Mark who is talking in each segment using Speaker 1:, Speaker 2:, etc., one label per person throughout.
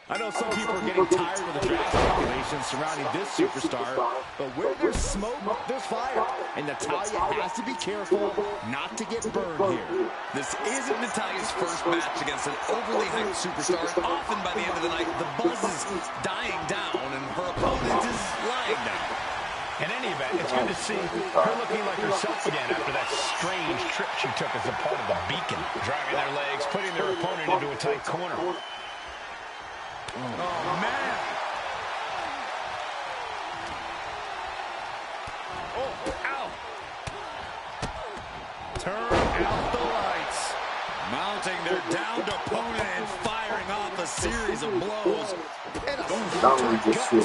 Speaker 1: I know some people are getting tired of the draft speculation surrounding this superstar, but where there's smoke, there's fire. And Natalya has to be careful not to get burned here.
Speaker 2: This isn't Natalya's first match against an overly hyped superstar. Often by the end of the night, the buzz is dying down and her opponent is lying down.
Speaker 3: In any event, it's good to see her looking like herself again after that strange trip she took as a part of the Beacon. Dragging their legs, putting their opponent into a tight corner.
Speaker 1: Oh, man. Oh, ow. Turn out the lights.
Speaker 2: Mounting their downed opponent and firing off a series of blows.
Speaker 1: And a gut, too.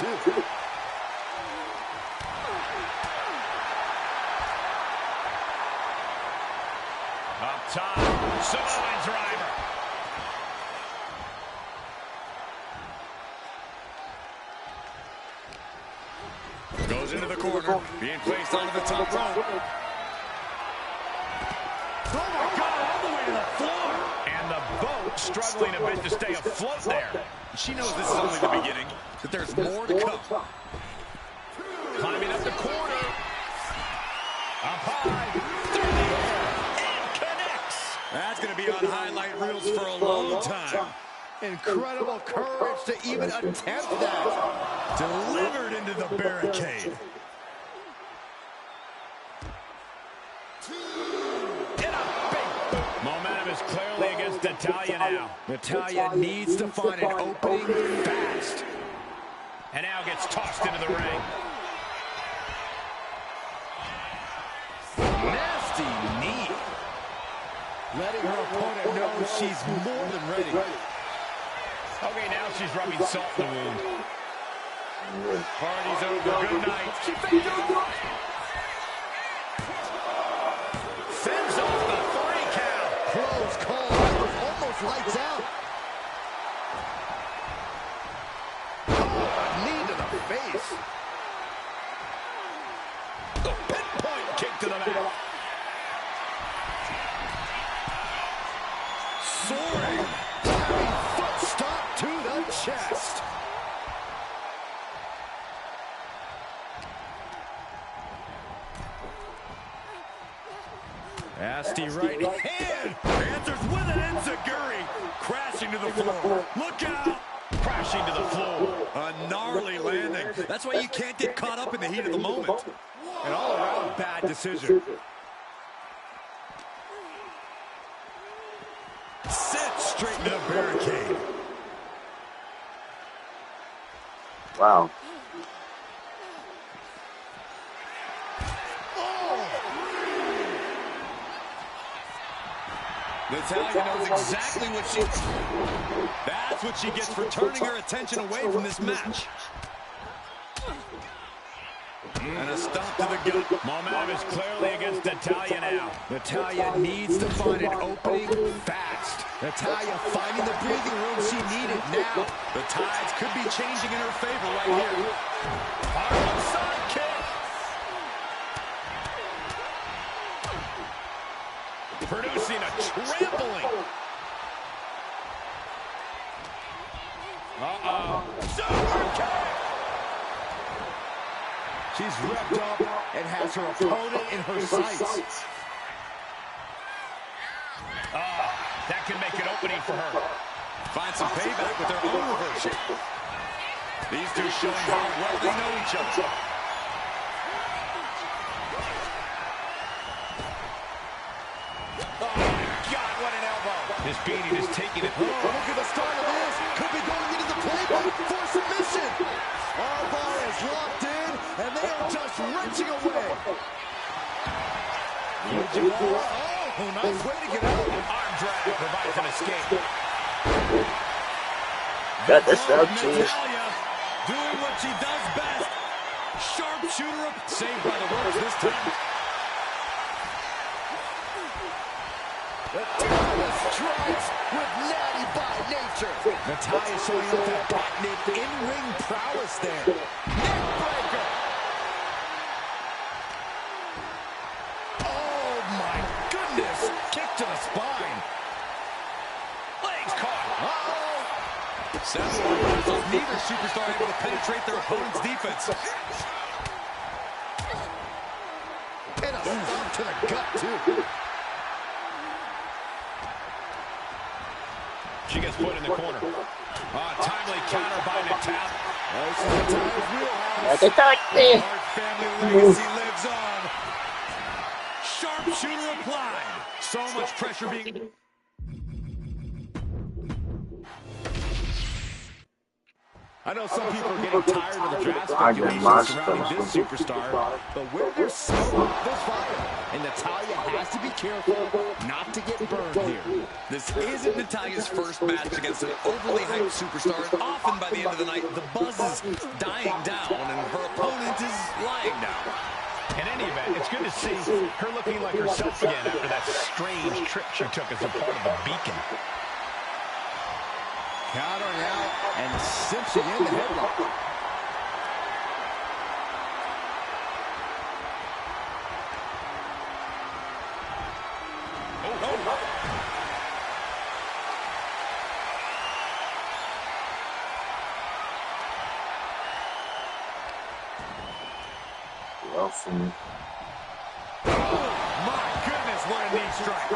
Speaker 3: Up top, Samoan driver.
Speaker 2: Goes into the corner, being placed onto the top rope.
Speaker 3: Oh my God, all the way to the floor. And the boat struggling a bit to stay afloat there.
Speaker 2: She knows this is only the beginning, that there's more to come.
Speaker 3: Climbing up the corner. Up high. Through the air. And connects.
Speaker 2: That's going to be on highlight reels for a long time.
Speaker 1: Incredible courage to even attempt that.
Speaker 2: Delivered into the barricade.
Speaker 3: And a big boot. Momentum is clearly against Natalya now.
Speaker 1: Natalya needs to find an opening fast.
Speaker 3: And now gets tossed into the ring.
Speaker 1: Nasty knee. Letting her opponent know she's more than ready.
Speaker 3: Okay, now she's rubbing salt in the wound. Party's over. Good night.
Speaker 1: She faked her.
Speaker 3: Fends off the 3 count.
Speaker 1: Close call. That was almost lights out. Oh, a knee to the face.
Speaker 3: The pinpoint kick to the back.
Speaker 1: Soaring. Diving foot stop to the chest. Nasty right hand.
Speaker 2: Answers with an enziguri. Crashing to the floor. Look out.
Speaker 3: Crashing to the floor.
Speaker 2: A gnarly landing. That's why you can't get caught up in the heat of the moment.
Speaker 1: An all-around bad decision.
Speaker 2: Set straight into the barricade.
Speaker 4: Wow.
Speaker 2: Natalya knows exactly what she... That's what she gets for turning her attention away from this match. And a stomp to the gut.
Speaker 3: Momentum is clearly against Natalya now.
Speaker 1: Natalya needs to find an opening fast. Natalya finding the breathing room she needed now.
Speaker 2: The tides could be changing in her favor right here.
Speaker 3: Hard side kick. Producing a trampling. Super kick.
Speaker 1: She's revved up and has her opponent in her sights.
Speaker 3: That can make an opening for her.
Speaker 2: Find some payback with their own reversal. These two showing how well they know each other.
Speaker 3: God, what an elbow. This beating is taking it.
Speaker 1: Oh, look at the start of this. Could be going into the playbook for submission. Our bar is locked in, and they are just wrenching away. Oh, nice way to get out.
Speaker 3: Arm drag provides an escape.
Speaker 4: Got this out, too.
Speaker 2: Natalya doing what she does best. Sharpshooter up. Saved by the ropes this time.
Speaker 1: Natalya strikes with natty by nature. Natalya showing off that patented in-ring prowess there. Neck breaker. Oh my goodness. Kick to the spine.
Speaker 2: Several reversals. Neither superstar able to penetrate their opponent's defense.
Speaker 1: And a stomp to the gut, too.
Speaker 3: She gets put in the corner. Timely counter by Natalya.
Speaker 1: This is Natalya's wheelhouse.
Speaker 4: Attack me!
Speaker 2: Hart family legacy lives on. Sharpshooter applied. So much pressure being...
Speaker 1: I know some people are getting tired of the draft speculation surrounding this superstar, but where there's smoke, there's fire. And Natalya has to be careful not to get burned here.
Speaker 2: This isn't Natalya's first match against an overly hyped superstar. Often by the end of the night, the buzz is dying down and her opponent is lying down.
Speaker 3: In any event, it's good to see her looking like herself again after that strange trip she took as a part of the Beacon.
Speaker 1: Countering out and cinching in the headlock.
Speaker 4: Wilson.
Speaker 2: Oh, my goodness, what a knee strike.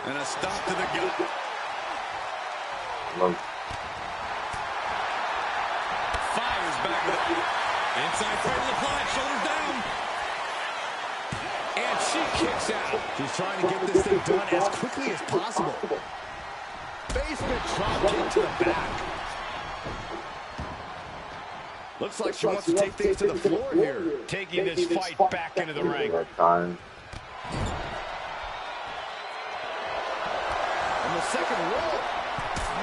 Speaker 2: And a stop to the gut.
Speaker 4: Low.
Speaker 2: Fires back with it. Inside cradle applied, shoulders down.
Speaker 1: And she kicks out. She's trying to get this thing done as quickly as possible. Basement drop kick to the back. Looks like she wants to take things to the floor here.
Speaker 3: Taking this fight back into the ring.
Speaker 4: That time.
Speaker 1: On the second roll.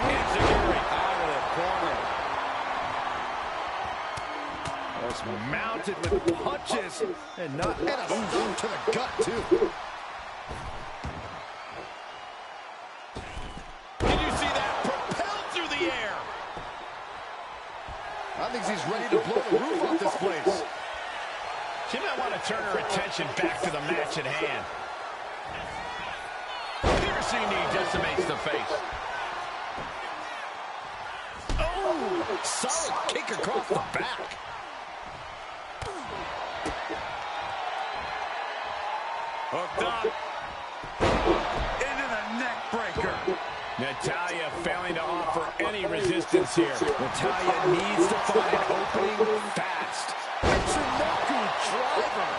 Speaker 1: Enziguri out of the corner. That's mounted with punches and not and a stomp to the gut too.
Speaker 2: Did you see that? Propelled through the air.
Speaker 1: I think she's ready to blow the roof off this place.
Speaker 3: She might want to turn her attention back to the match at hand. Piercing knee decimates the face.
Speaker 1: Oh, solid kick across the back.
Speaker 2: Hooked up. Into the neck breaker.
Speaker 3: Natalya failing to offer any resistance here.
Speaker 1: Natalya needs to find an opening fast. Michinoku driver.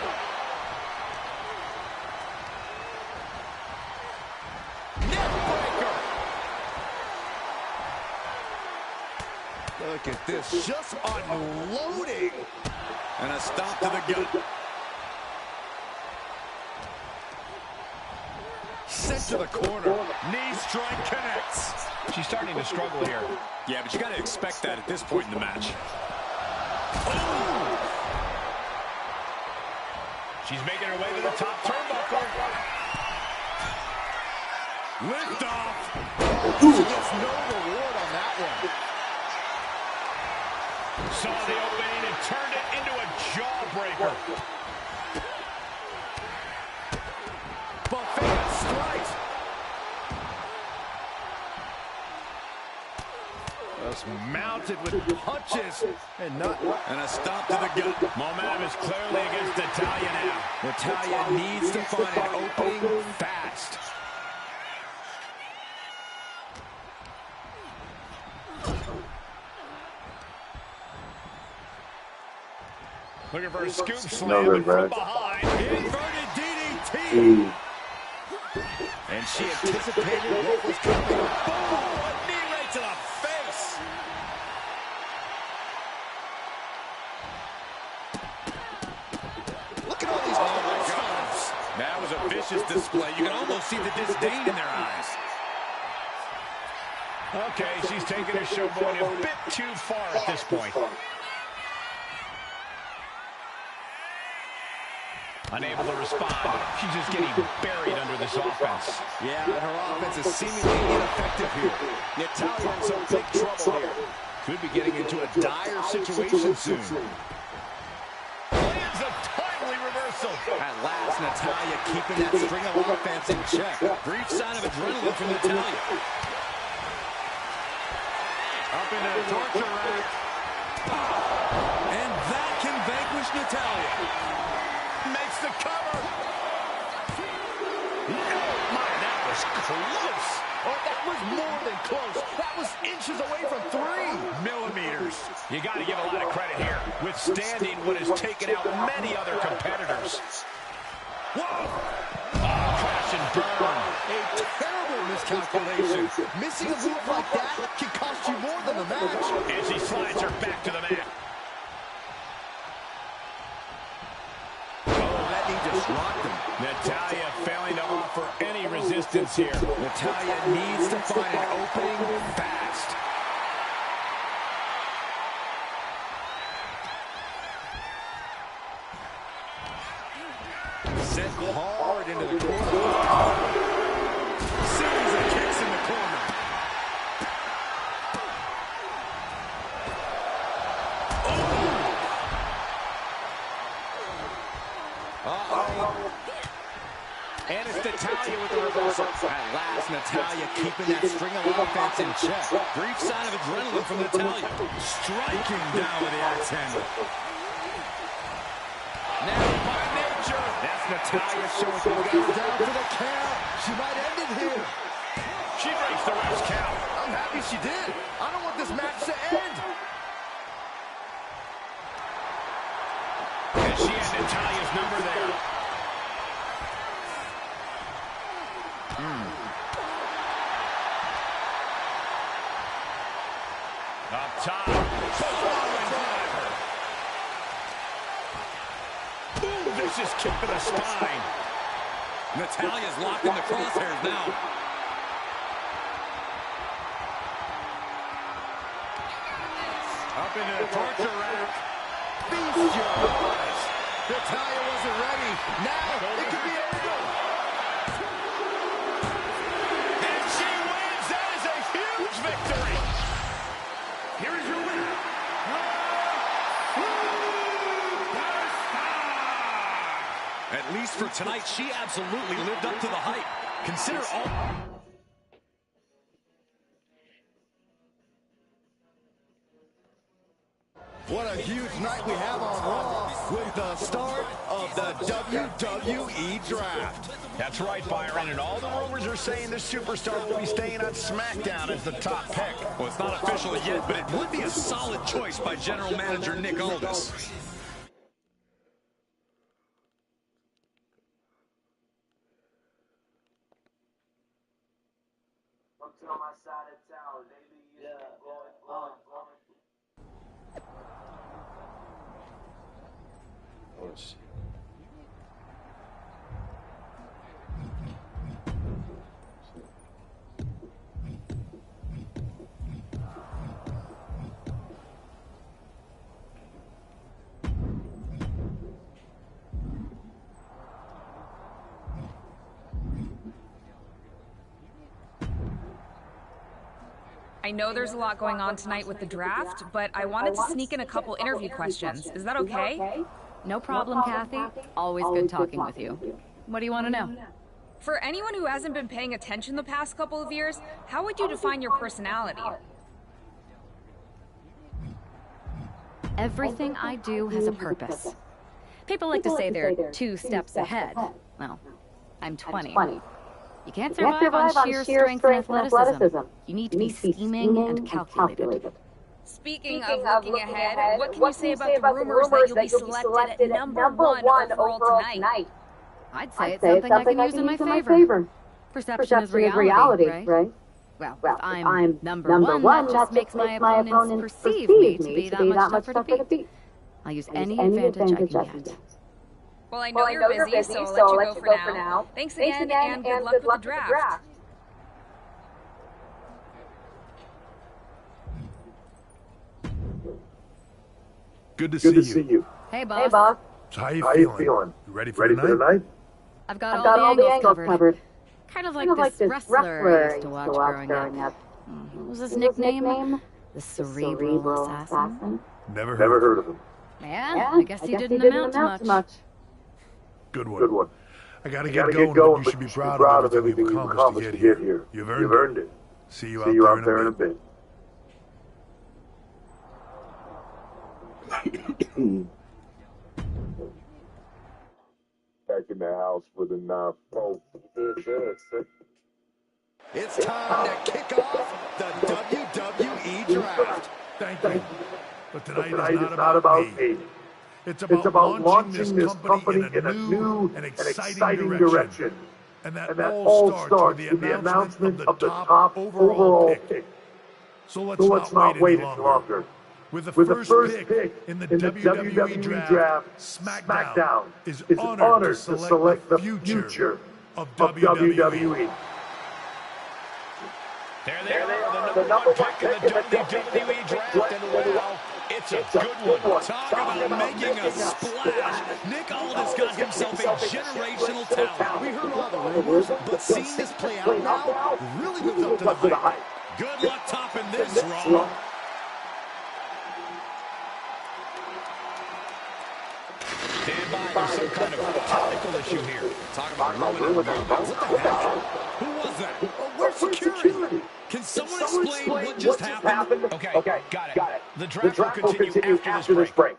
Speaker 1: Neck breaker. Look at this, just unloading.
Speaker 2: And a stop to the gut.
Speaker 1: Sent to the corner. Knee strike connects.
Speaker 3: She's starting to struggle here.
Speaker 2: Yeah, but you got to expect that at this point in the match.
Speaker 1: Oh!
Speaker 3: She's making her way to the top turnbuckle.
Speaker 1: Lift off. She gets no reward on that one.
Speaker 3: Saw the opening and turned it into a jawbreaker.
Speaker 1: Buffet strikes. Just mounted with punches and not.
Speaker 2: And a stop to the gut.
Speaker 3: Momentum is clearly against Natalya now.
Speaker 1: Natalya needs to find an opening fast.
Speaker 3: Looking for a scoop slam from behind.
Speaker 1: Inverted DDT. And she anticipated what was coming. Boom! A knee right to the face. Look at all these stomps.
Speaker 2: That was a vicious display. You can almost see the disdain in their eyes.
Speaker 3: Okay, she's taking her show going a bit too far at this point. Unable to respond. She's just getting buried under this offense.
Speaker 1: Yeah, and her offense is seemingly ineffective here. Natalya in some big trouble here. Could be getting into a dire situation soon.
Speaker 3: Lands a timely reversal. reversal.
Speaker 2: At last, Natalya keeping that string of offense in check. Brief sign of adrenaline from Natalya.
Speaker 3: Up into the torture rack.
Speaker 2: And that can vanquish Natalya.
Speaker 3: Makes the cover. Oh, my, that was close.
Speaker 1: Oh, that was more than close. That was inches away from 3
Speaker 3: millimeters. You got to give a lot of credit here, withstanding what has taken out many other competitors. Whoa! Oh, crash and burn.
Speaker 1: A terrible miscalculation. Missing a move like that can cost you more than the match.
Speaker 3: As he slides her back to the mat.
Speaker 1: Oh, that knee just rocked him.
Speaker 3: Natalya failing to offer any resistance here.
Speaker 1: Natalya needs to find an opening fast. Sent hard into the corner.
Speaker 3: Series of kicks in the corner.
Speaker 1: And it's Natalya with the reversal. At last, Natalya keeping that string of offense in check.
Speaker 2: Brief sign of adrenaline from Natalya.
Speaker 1: Striking down with the axe handle. Now by nature. That's Natalya showing she's got it down for the count. She might end it here.
Speaker 3: She breaks the ref's count.
Speaker 1: I'm happy she did. I don't want this match to end.
Speaker 3: And she had Natalya's number there. Up top. Ooh, vicious kick to the spine.
Speaker 2: Natalya's locked in the crosshairs now.
Speaker 3: Up into the torture rack.
Speaker 1: Feast your eyes. Natalya wasn't ready. Now it could be over.
Speaker 3: And she wins. That is a huge victory. Here is your winner.
Speaker 2: At least for tonight, she absolutely lived up to the hype. Consider all...
Speaker 1: What a huge night we have on Raw with the start of the WWE Draft.
Speaker 3: That's right, Byron, and all the rumors are saying this superstar will be staying on SmackDown as the top pick.
Speaker 2: Well, it's not official yet, but it would be a solid choice by General Manager Nick Aldis.
Speaker 5: On my side of town, they be going.
Speaker 6: I know there's a lot going on tonight with the draft, but I wanted to sneak in a couple interview questions. Is that okay?
Speaker 7: No problem, Kathy. Always good talking with you. What do you want to know?
Speaker 6: For anyone who hasn't been paying attention the past couple of years, how would you define your personality?
Speaker 7: Everything I do has a purpose. People like to say they're 2 steps ahead. Well, I'm 20. You can't survive on sheer strength and athleticism. You need to be scheming and calculated.
Speaker 6: Speaking of looking ahead, what can you say about the rumors that you'll be selected number one overall tonight?
Speaker 7: I'd say it's something I can use in my favor. Perception is reality, right? Well, if I'm number one, that just makes my opponents perceive me to be that much tougher to beat. I'll use any advantage I can get.
Speaker 6: Well, I know you're busy, so I'll let you go for now. Thanks again, and good luck with the draft.
Speaker 8: Good to see you.
Speaker 7: Hey, boss.
Speaker 8: So how you feeling? You ready for tonight?
Speaker 7: I've got all the angles covered. Kind of like this wrestler I used to watch growing up. What was his nickname? The Cerebral Assassin?
Speaker 8: Never heard of him.
Speaker 7: Yeah, I guess he didn't amount to much.
Speaker 8: Good one. I gotta get going, but you should be proud of everything you've accomplished to get here. You've earned it. See you out there in a bit.
Speaker 4: Back in the house with a knife. Oh,
Speaker 1: It's time to kick off the WWE Draft.
Speaker 8: Thank you. But tonight is not about me. It's about launching this company in a new and exciting direction. And that all starts with the announcement of the top overall pick. So let's not wait any longer. With the first pick in the WWE Draft, SmackDown is honored to select the future of WWE.
Speaker 3: There they are, the number one pick in the WWE Draft, and wow, it's a good one. Talk about making a splash. Nick Aldis got himself a generational talent.
Speaker 1: We heard all the rumors, but seeing this play out now really lives up to the hype.
Speaker 3: Good luck topping this, Raw. Stand by, there's some kind of technical issue here.
Speaker 2: Talk about ruining the moment.
Speaker 3: What the heck? Who was that?
Speaker 1: Where's security?
Speaker 3: Can someone explain what just happened? Okay, got it. The draft will continue after this break.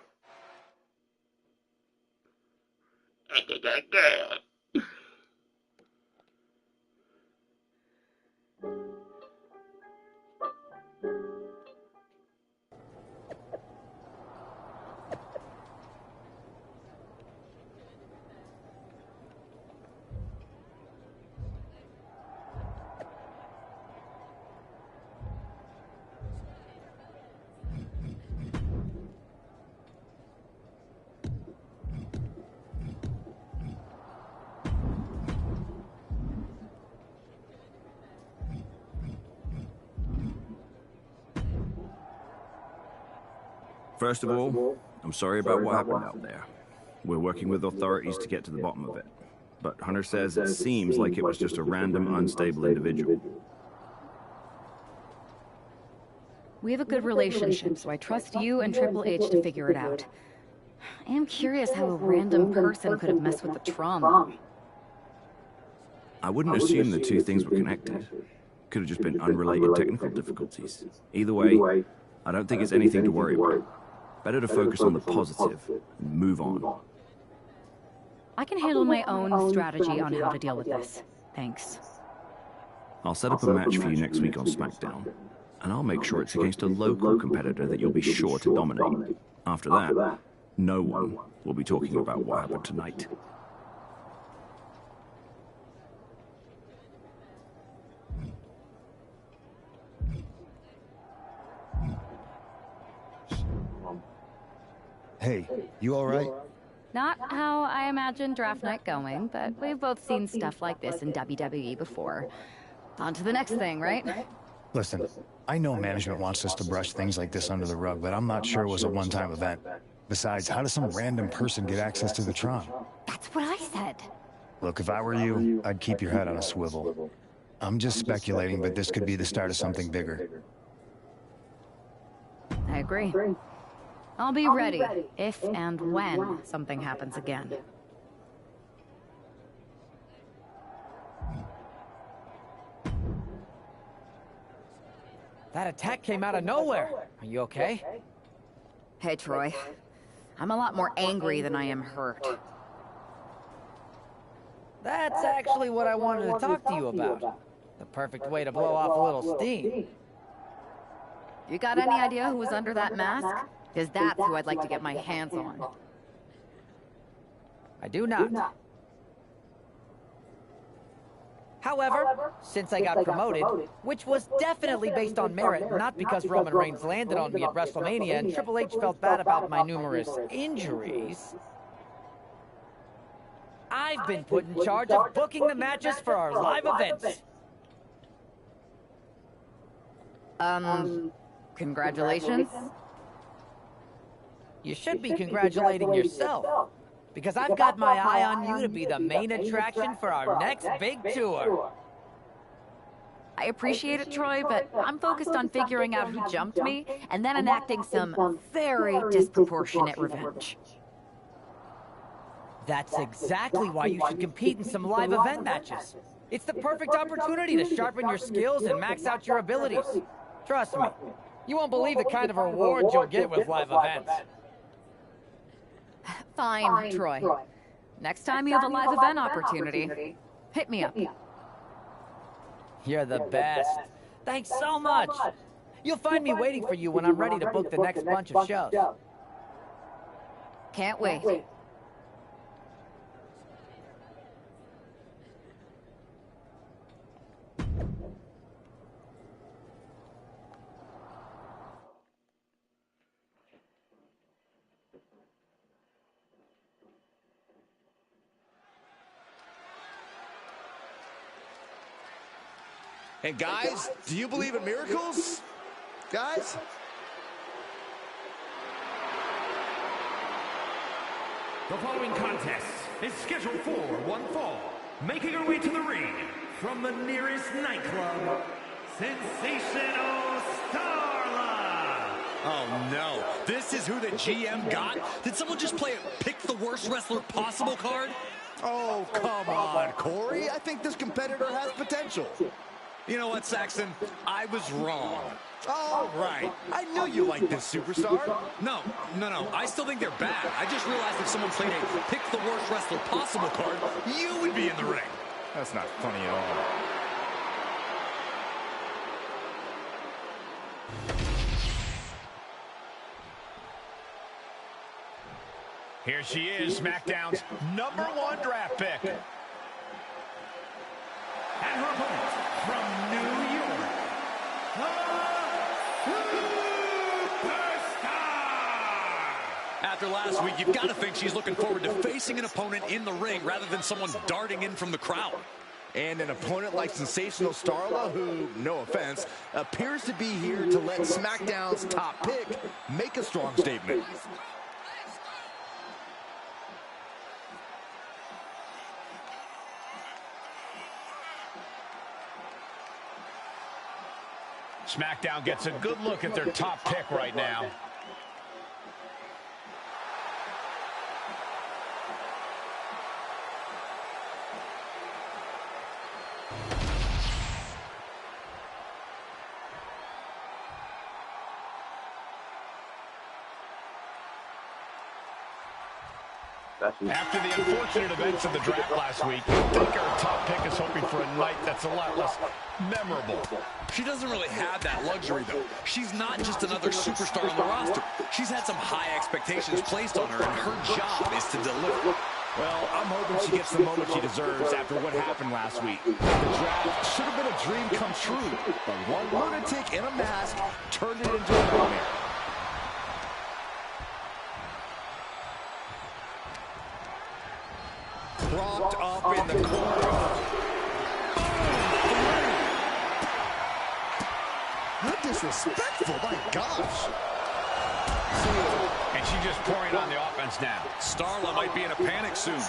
Speaker 9: First of all, I'm sorry about what happened out there. We're working with authorities to get to the bottom of it. But Hunter says it seems like it was just a random, unstable individual.
Speaker 7: We have a good relationship, so I trust you and Triple H to figure it out. I am curious how a random person could have messed with the trauma.
Speaker 9: I wouldn't assume the two things were connected. Could have just been unrelated technical difficulties. Either way, I don't think it's anything to worry about. Better to focus on the positive and move on.
Speaker 7: I can handle my own strategy on how to deal with this. Thanks.
Speaker 9: I'll set up a match for you next week on SmackDown. And I'll make sure it's against a local competitor that you'll be sure to dominate. After that, no one will be talking about what happened tonight.
Speaker 10: Hey, you all right?
Speaker 7: Not how I imagined draft night going, but we've both seen stuff like this in WWE before. On to the next thing, right?
Speaker 10: Listen, I know management wants us to brush things like this under the rug, but I'm not sure it was a one-time event. Besides, how does some random person get access to the Tron?
Speaker 7: That's what I said.
Speaker 10: Look, if I were you, I'd keep your head on a swivel. I'm just speculating, but this could be the start of something bigger.
Speaker 7: I agree. I'll be ready if and when something happens again.
Speaker 11: That attack came out of nowhere. Are you okay?
Speaker 7: Hey, Troy. I'm a lot more angry than I am hurt.
Speaker 11: That's actually what I wanted to talk to you about. The perfect way to blow off a little steam.
Speaker 7: You got any idea who was under that mask? Because that's who I'd like to get my hands on.
Speaker 11: I do not. However, since I got promoted, which was definitely based on merit, not because Roman Reigns landed on me at WrestleMania and Triple H felt bad about my numerous injuries, I've been put in charge of booking the matches for our live events.
Speaker 7: Congratulations.
Speaker 11: You should be congratulating yourself, because I've got my eye on you to be the main attraction for our next big tour.
Speaker 7: I appreciate it, Troy, but I'm focused on figuring out who jumped me and then enacting some very disproportionate revenge.
Speaker 11: That's exactly why you should compete in some live event matches. It's the perfect opportunity to sharpen your skills and max out your abilities. Trust me, you won't believe the kind of rewards you'll get with live events.
Speaker 7: Fine, Troy. Next time you have a live event opportunity, hit me up.
Speaker 11: You're the best. Thanks so much. You'll find me waiting for you when I'm ready to book the next bunch of shows.
Speaker 7: Can't wait.
Speaker 1: And guys, do you believe in miracles? Guys?
Speaker 3: The following contest is scheduled for one fall. Making her way to the ring from the nearest nightclub, Sensational Starla.
Speaker 2: Oh no, this is who the GM got? Did someone just play a pick the worst wrestler possible card?
Speaker 1: Oh, come on, Corey. I think this competitor has potential.
Speaker 2: You know what, Saxton? I was wrong.
Speaker 1: All right. I knew you liked this superstar.
Speaker 2: No. I still think they're bad. I just realized if someone played a pick the worst wrestler possible card, you would be in the ring.
Speaker 1: That's not funny at all.
Speaker 3: Here she is, SmackDown's #1 draft pick. And her opponent from New York,
Speaker 2: After last week, you've got to think she's looking forward to facing an opponent in the ring rather than someone darting in from the crowd.
Speaker 1: And an opponent like Sensational Starla, who, no offense, appears to be here to let SmackDown's top pick make a strong statement.
Speaker 3: SmackDown gets a good look at their top pick right now. After the unfortunate events of the draft last week, I think our top pick is hoping for a night that's a lot less memorable.
Speaker 2: She doesn't really have that luxury, though. She's not just another superstar on the roster. She's had some high expectations placed on her, and her job is to deliver.
Speaker 1: Well, I'm hoping she gets the moment she deserves after what happened last week. The draft should have been a dream come true, but one lunatic in a mask turned it into a nightmare. Propped up in the corner. How disrespectful, my gosh.
Speaker 3: And she's just pouring on the offense now.
Speaker 2: Starla might be in a panic soon.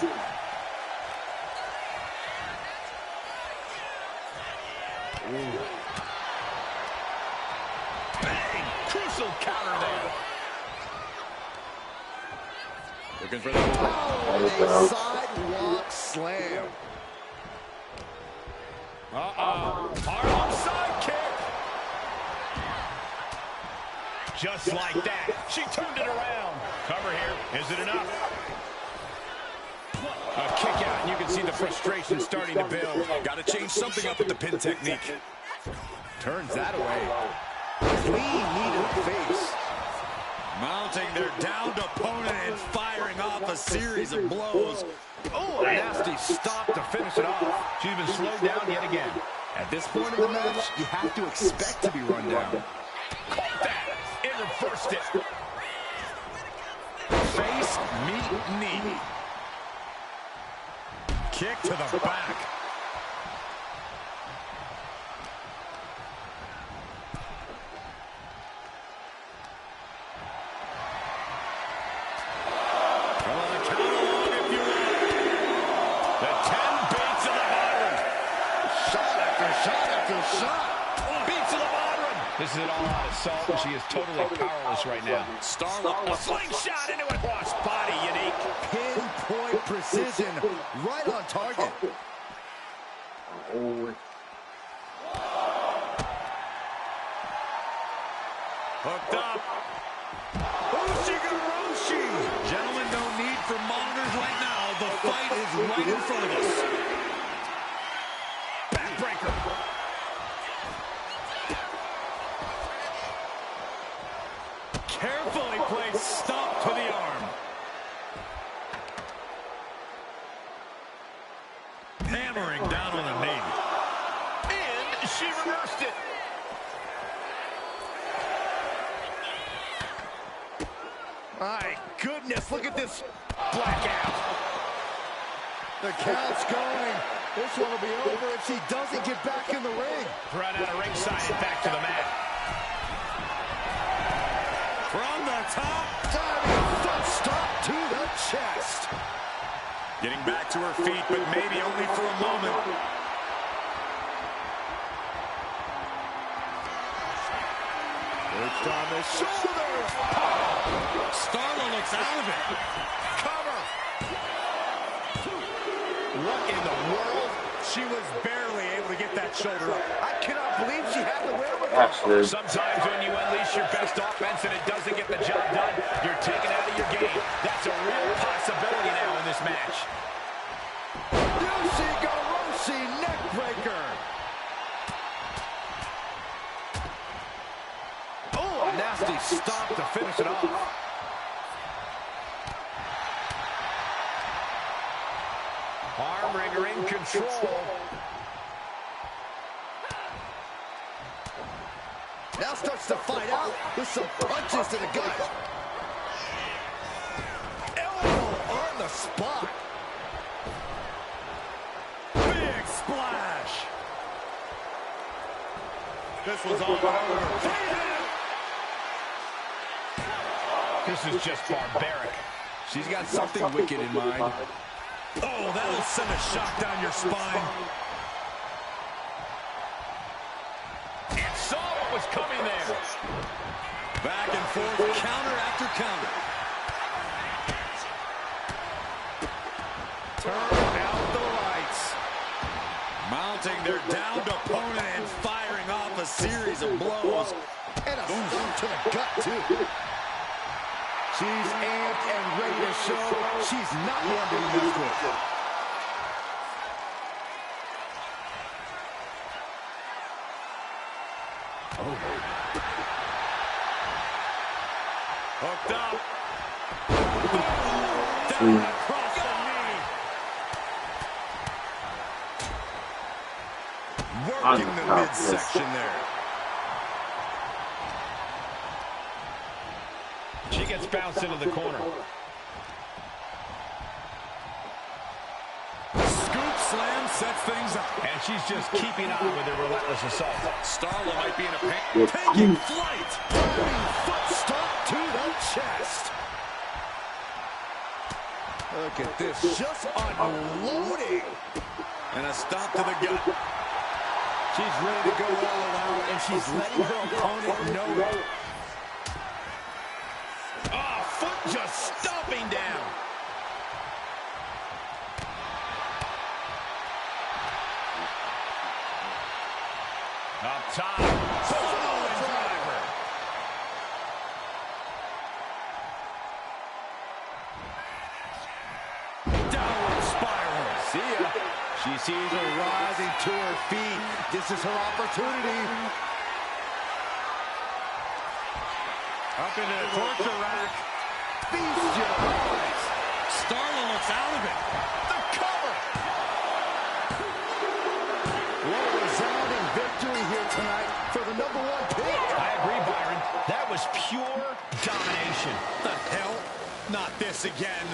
Speaker 3: Bang! Crucial counter there.
Speaker 2: Looking for the...
Speaker 1: Oh, a sidewalk slam.
Speaker 3: Harlem side kick. Just like that. She turned it around. Cover here. Is it enough? A kick out, and you can see the frustration starting to build.
Speaker 2: Got to change something up with the pin technique.
Speaker 1: Turns that away. Clean knee to the face.
Speaker 2: Mounting their downed opponent and firing off a series of blows.
Speaker 1: Oh, a nasty stop to finish it off.
Speaker 3: She's been slowed down yet again.
Speaker 1: At this point in the match, you have to expect to be run down.
Speaker 3: Caught that. It reversed it.
Speaker 2: Face, meet, knee. Kick to the back.
Speaker 3: This is an all-out assault, and she is totally powerless right now.
Speaker 2: Starla,
Speaker 3: a slingshot into it. Cross body, unique.
Speaker 1: Pinpoint precision, right on target.
Speaker 3: Hooked up. Ushigoroshi. Gentlemen, no need for monitors right now. The fight is right in front of us. Backbreaker. Carefully placed stomp to the arm. Hammering down on the knee. And she reversed it.
Speaker 1: My goodness, look at this blackout. The count's going. This one will be over if she doesn't get back in the ring.
Speaker 3: Right out of ringside and back to the mat. From the top.
Speaker 1: Diving foot stop to the chest.
Speaker 3: Getting back to her feet, but maybe only for a moment.
Speaker 1: Perched on the shoulders.
Speaker 3: Starla looks out of it.
Speaker 1: Cover.
Speaker 3: What in the world? She was barely able to get that shoulder up.
Speaker 1: I cannot believe she had the wherewithal.
Speaker 3: Sometimes when you unleash your best offense and it doesn't get the job done, you're taken out of your game. That's a real possibility now in this match.
Speaker 1: Ushigoroshi neckbreaker. Oh, a nasty stomp to finish it off. Arm wringer in control. Now starts to fight out with some punches to the gut. Elbow on the spot.
Speaker 3: Big splash. This was all over. This is just barbaric.
Speaker 1: She's got something wicked in mind.
Speaker 3: Oh, that'll send a shock down your spine. And saw what was coming there. Back and forth, counter after counter. Turn out the lights. Mounting their downed opponent and firing off a series of blows.
Speaker 1: And a stomp to the gut, too. She's amped and ready to show she's not one to be messed with. Oh.
Speaker 3: Hooked up. Down across the knee. Working the midsection there. She gets bounced into the corner. Scoop slam sets things up. And she's just keeping on with her relentless assault. Starla might be in a pain. Taking flight.
Speaker 1: Diving foot stomp to the chest. Look at this. Just unloading.
Speaker 3: And a stomp to the gut.
Speaker 1: She's ready to go all out, and she's letting her opponent know it.
Speaker 3: Foot just stomping down. Up top. Solid driver. Downward spiral.
Speaker 1: See ya. She sees her rising to her feet. This is her opportunity.
Speaker 3: Up into the torture rack.
Speaker 1: Feast your eyes.
Speaker 3: Starla looks out of it.
Speaker 1: The cover. What a resounding victory here tonight for the #1 pick.
Speaker 3: I agree, Byron. That was pure domination. The hell? Not this again.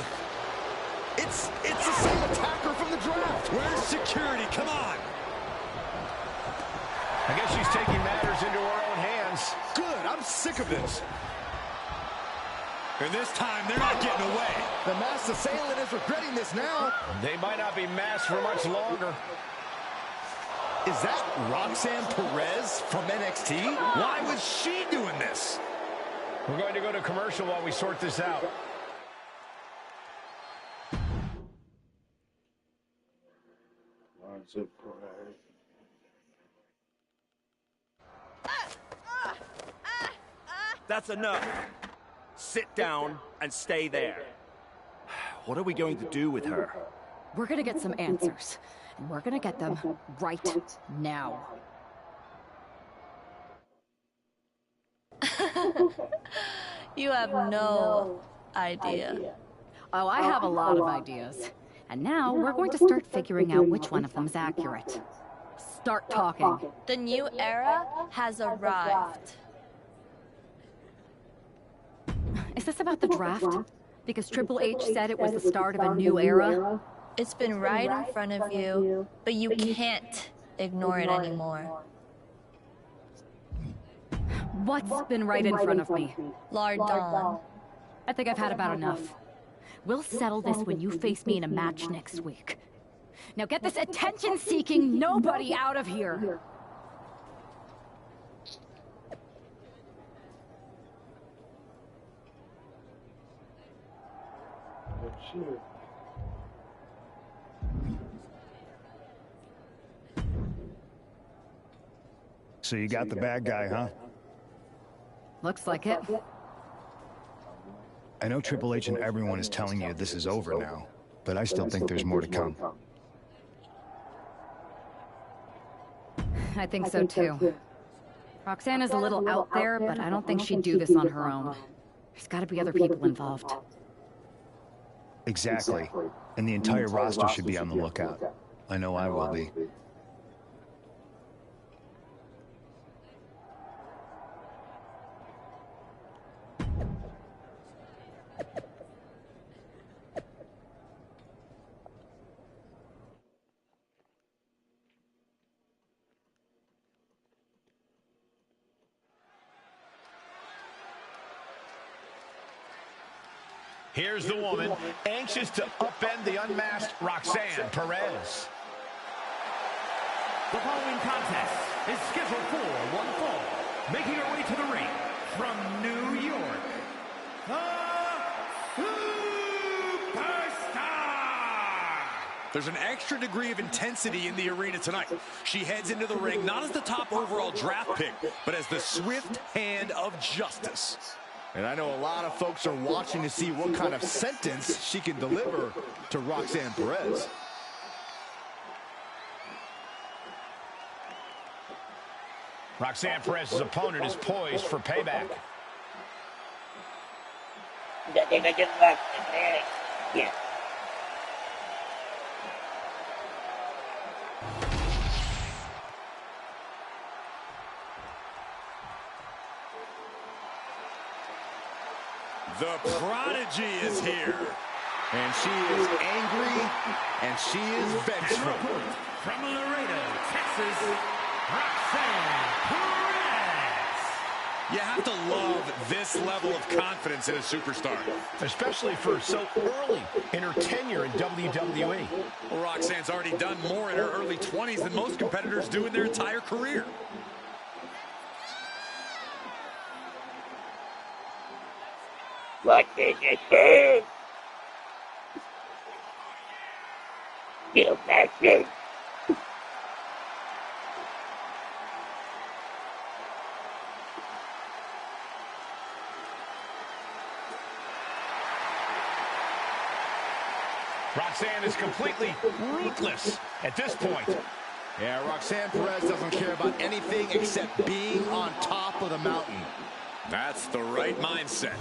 Speaker 1: It's the same attacker from the draft.
Speaker 3: Where's security? Come on. I guess she's taking matters into her own hands.
Speaker 1: Good. I'm sick of this.
Speaker 3: And this time, they're not getting away.
Speaker 1: The masked assailant is regretting this now.
Speaker 3: They might not be masked for much longer.
Speaker 1: Is that Roxanne Perez from NXT?
Speaker 3: Why was she doing this? We're going to go to commercial while we sort this out.
Speaker 9: That's enough. Sit down and stay there. What are we going to do with her?
Speaker 7: We're gonna get some answers, and we're gonna get them right now.
Speaker 12: You have no idea.
Speaker 7: Oh, I have a lot of ideas. And now we're going to start figuring out which one of them is accurate. Start talking.
Speaker 12: The new era has arrived.
Speaker 7: Is this about the draft? Because Triple H said it was the start of a new era?
Speaker 12: It's been right in front of you, but you can't ignore it anymore.
Speaker 7: What's been right in front of me?
Speaker 12: Lardon.
Speaker 7: I think I've had about enough. We'll settle this when you face me in a match next week. Now get this attention-seeking nobody out of here!
Speaker 10: So you got the bad guy, huh?
Speaker 7: Looks like it.
Speaker 10: I know Triple H and everyone is telling you this is over now, but I still think there's more to come.
Speaker 7: I think so too. Roxanne is a little out there, but I don't think she'd do this on her own. There's gotta be other people involved.
Speaker 10: Exactly. And the entire roster should be on the lookout. I know I will be.
Speaker 3: Here's the woman, anxious to upend the unmasked Roxanne Perez.
Speaker 13: The following contest is scheduled for one fall. Making her way to the ring from New York, the Superstar!
Speaker 2: There's an extra degree of intensity in the arena tonight. She heads into the ring not as the top overall draft pick, but as the swift hand of justice.
Speaker 1: And I know a lot of folks are watching to see what kind of sentence she can deliver to Roxanne Perez.
Speaker 3: Roxanne Perez's opponent is poised for payback.
Speaker 5: Yeah.
Speaker 2: The prodigy is here.
Speaker 1: And she is angry, and she is vengeful.
Speaker 13: From Laredo, Texas, Roxanne Perez.
Speaker 2: You have to love this level of confidence in a superstar.
Speaker 3: Especially for so early in her tenure in WWE.
Speaker 2: Well, Roxanne's already done more in her early 20s than most competitors do in their entire career.
Speaker 5: What did you do? You bastard!
Speaker 3: Roxanne is completely ruthless at this point.
Speaker 1: Yeah, Roxanne Perez doesn't care about anything except being on top of the mountain.
Speaker 2: That's the right mindset.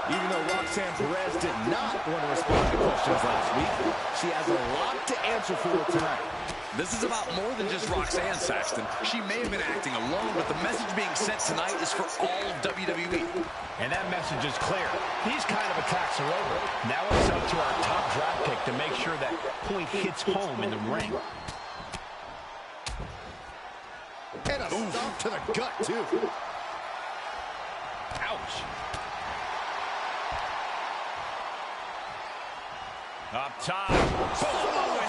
Speaker 1: Even though Roxanne Perez did not want to respond to questions last week, she has a lot to answer for tonight.
Speaker 2: This is about more than just Roxanne, Saxton. She may have been acting alone, but the message being sent tonight is for all of WWE.
Speaker 3: And that message is clear. These kind of attacks are over. Now it's up to our top draft pick to make sure that point hits home in the ring.
Speaker 1: And a stomp to the gut, too.
Speaker 3: Ouch. Up top. Oh,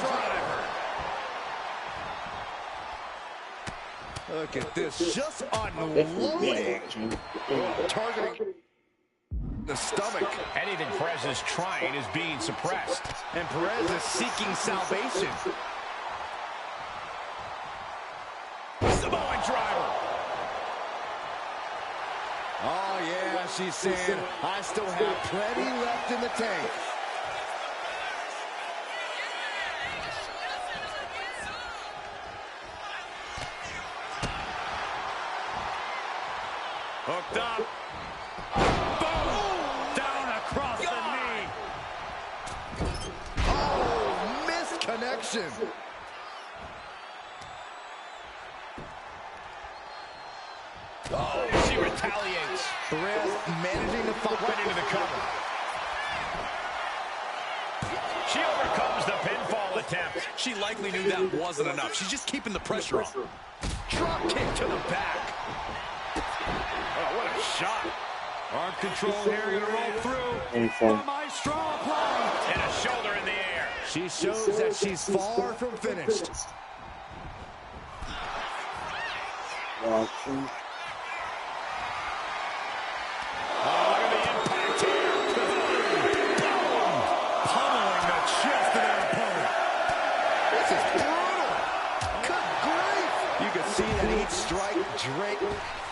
Speaker 3: driver.
Speaker 1: Look at this, just unloading. Targeting the stomach.
Speaker 3: Anything Perez is trying is being suppressed.
Speaker 1: And Perez is seeking salvation.
Speaker 3: Samoan driver.
Speaker 1: Oh, yeah, she's saying, I still have plenty left in the tank.
Speaker 3: Hooked up. Boom! Down across the knee.
Speaker 1: Oh, missed connection.
Speaker 3: Oh, she retaliates.
Speaker 1: Perez managing to fall
Speaker 3: Right into the cover. She overcomes the pinfall attempt.
Speaker 2: She likely knew that wasn't enough. She's just keeping the pressure on.
Speaker 3: Drop kick to the back. Oh, what a shot. Arm control here, gonna roll through. The Maestro applied. And a shoulder in the air.
Speaker 1: She shows that she's far from finished.
Speaker 3: Oh, look at the impact here. Boom! Pummeling the chest of their opponent.
Speaker 1: This is brutal. Good grief. You can see that each strike Drake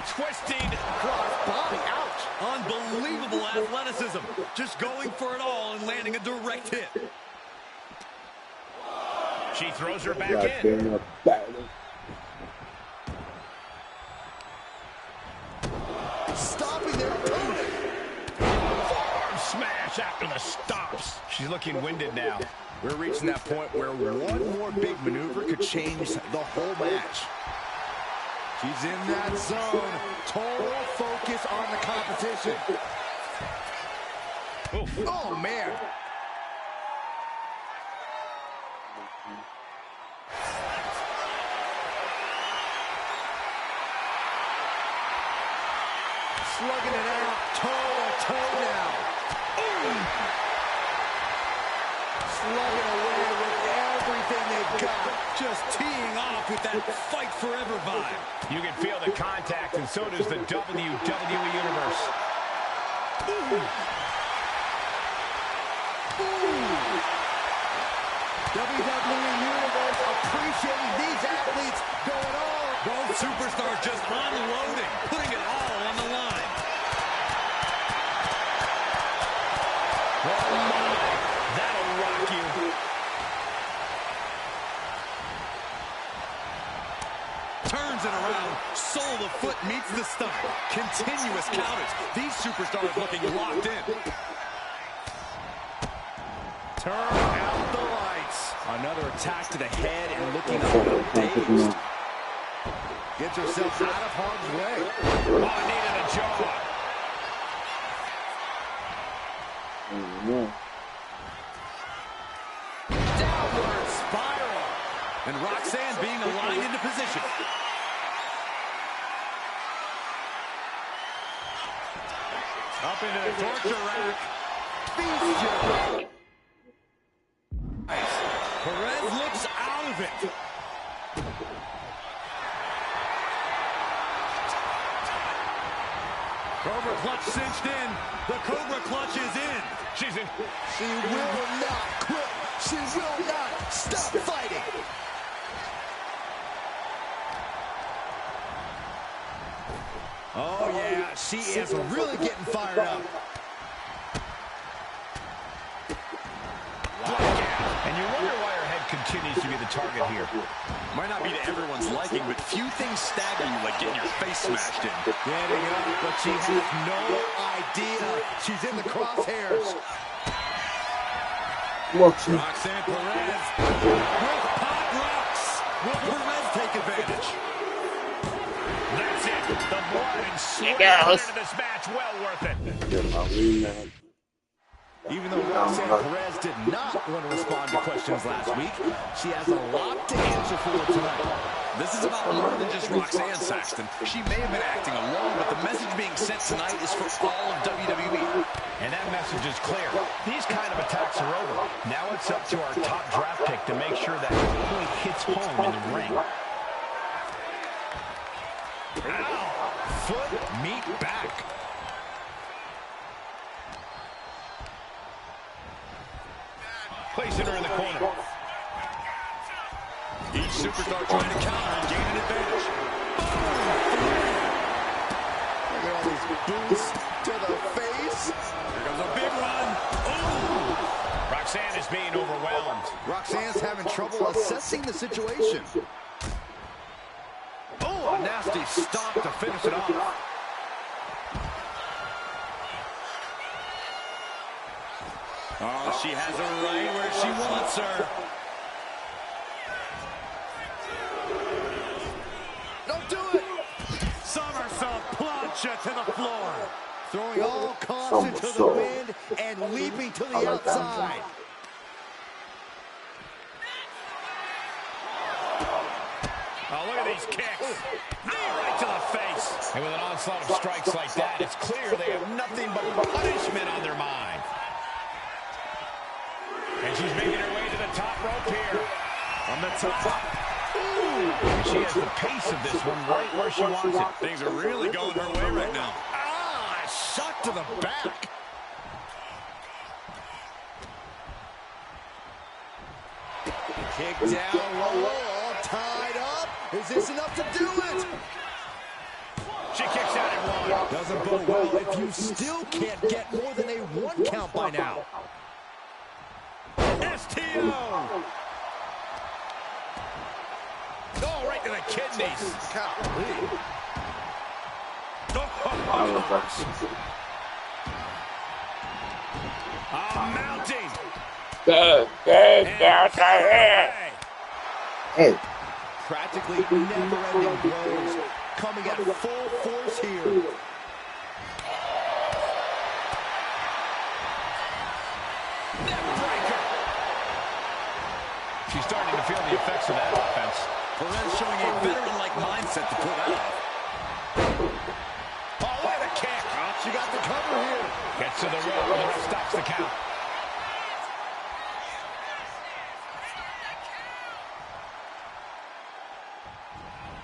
Speaker 3: Twisting cross body. Ouch. Unbelievable athleticism. Just going for it all and landing a direct hit. She throws her back in.
Speaker 1: stopping their opponent.
Speaker 3: Forearm smash after the stops. She's looking winded now.
Speaker 1: We're reaching that point where one more big maneuver could change the whole match. She's in that zone. Total focus on the competition.
Speaker 3: Oof.
Speaker 1: Oh, man. Slugging it out, toe-to-toe now. Slugging away with everything they've got.
Speaker 3: Just teeing off with that fight forever vibe. You can feel the contact, and so does the WWE Universe.
Speaker 1: WWE Universe appreciating these athletes going all.
Speaker 3: Both superstars just unloading, putting it all on the line. Oh my, that'll rock you.
Speaker 2: Turns it around. Sole of the foot meets the stomach. Continuous counters. These superstars looking locked in.
Speaker 1: Turn out the lights. Another attack to the head and looking a little dazed. Gets herself out of harm's way.
Speaker 3: Oh, needed a jaw.
Speaker 1: Downward spiral.
Speaker 2: And Roxanne being aligned into position.
Speaker 3: Up into the torture rack.
Speaker 1: Feast you.
Speaker 3: Perez looks out of it. Cobra clutch cinched in. The Cobra clutch is in. She's in.
Speaker 1: She will not quit. She will not stop fighting. Oh, yeah. She is really getting fired up.
Speaker 3: And you wonder why her head continues to be the target here.
Speaker 2: Might not be to everyone's liking, but few things stagger you like getting your face smashed in.
Speaker 1: Getting up, but she has no idea. She's in the crosshairs.
Speaker 3: Roxanne Perez with pop rocks. Will Perez take advantage? That's it. The blood and sweat into this match. Well worth it.
Speaker 1: Even though Roxanne Perez did not want to respond to questions last week, she has a lot to answer for tonight.
Speaker 2: This is about more than just Roxanne Saxton. She may have been acting alone, but the message being sent tonight is for all of WWE.
Speaker 3: And that message is clear. These kind of attacks are over. Now it's up to our top draft pick to make sure that point hits home in the ring. Ow! Foot, meet back. Placing her in the corner. Each superstar trying to counter and gain an advantage.
Speaker 1: Look at all these boots to the face.
Speaker 3: Here goes a big run. Ooh! Roxanne is being overwhelmed.
Speaker 1: Roxanne's having trouble assessing the situation.
Speaker 3: Oh, a nasty stomp to finish it off. Oh, she has her right where she wants her.
Speaker 1: Don't do it!
Speaker 3: Somersault plunge to the floor.
Speaker 1: Throwing all caution to the wind and leaping to the outside.
Speaker 3: Oh, look at these kicks. Oh, right to the face. And with an onslaught of strikes like that, it's clear they have nothing but punishment on their mind. And she's making her way to the top rope here. From the top. Ooh. And she has the pace of this one right where she wants it. Things are really going her way right now.
Speaker 1: Ah, shot to the back. Kick down low, all tied up. Is this enough to do it?
Speaker 3: She kicks out at one.
Speaker 1: Doesn't bode well if you still can't get more than a 1 count by now.
Speaker 3: STO. Oh, right to the kidneys.
Speaker 1: Golly.
Speaker 3: Mounting.
Speaker 4: Hey.
Speaker 1: Practically never-ending blows coming at full force here.
Speaker 3: Neckbreaker. She's starting to feel the effects of that offense.
Speaker 2: Perez showing a veteran-like mindset to pull that off.
Speaker 3: Oh, what a kick.
Speaker 1: Oh, she got the cover here.
Speaker 3: Gets to the rope and the ref stops the count.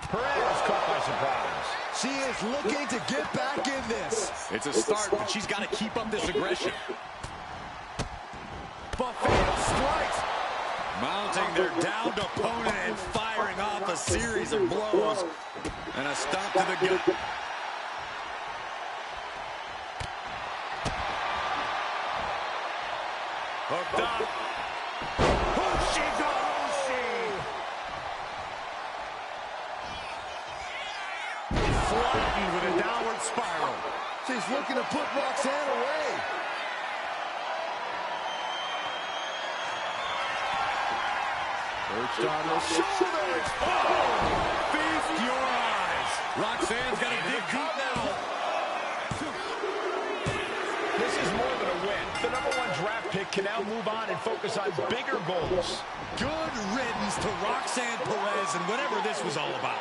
Speaker 3: Perez caught by surprise.
Speaker 1: She is looking to get back in this.
Speaker 2: It's a start, but she's got to keep up this aggression.
Speaker 1: Buffet strikes.
Speaker 2: Mounting their downed opponent and firing off a series of blows. And a stomp to the gut.
Speaker 3: Hooked up. Flattened with a downward spiral.
Speaker 1: She's looking to put Roxanne away.
Speaker 3: Perched on the shoulders. Oh! Feast your eyes.
Speaker 2: Roxanne's got to dig deep now.
Speaker 3: This is more than a win. The #1 draft pick can now move on and focus on bigger goals.
Speaker 2: Good riddance to Roxanne Perez and whatever this was all about.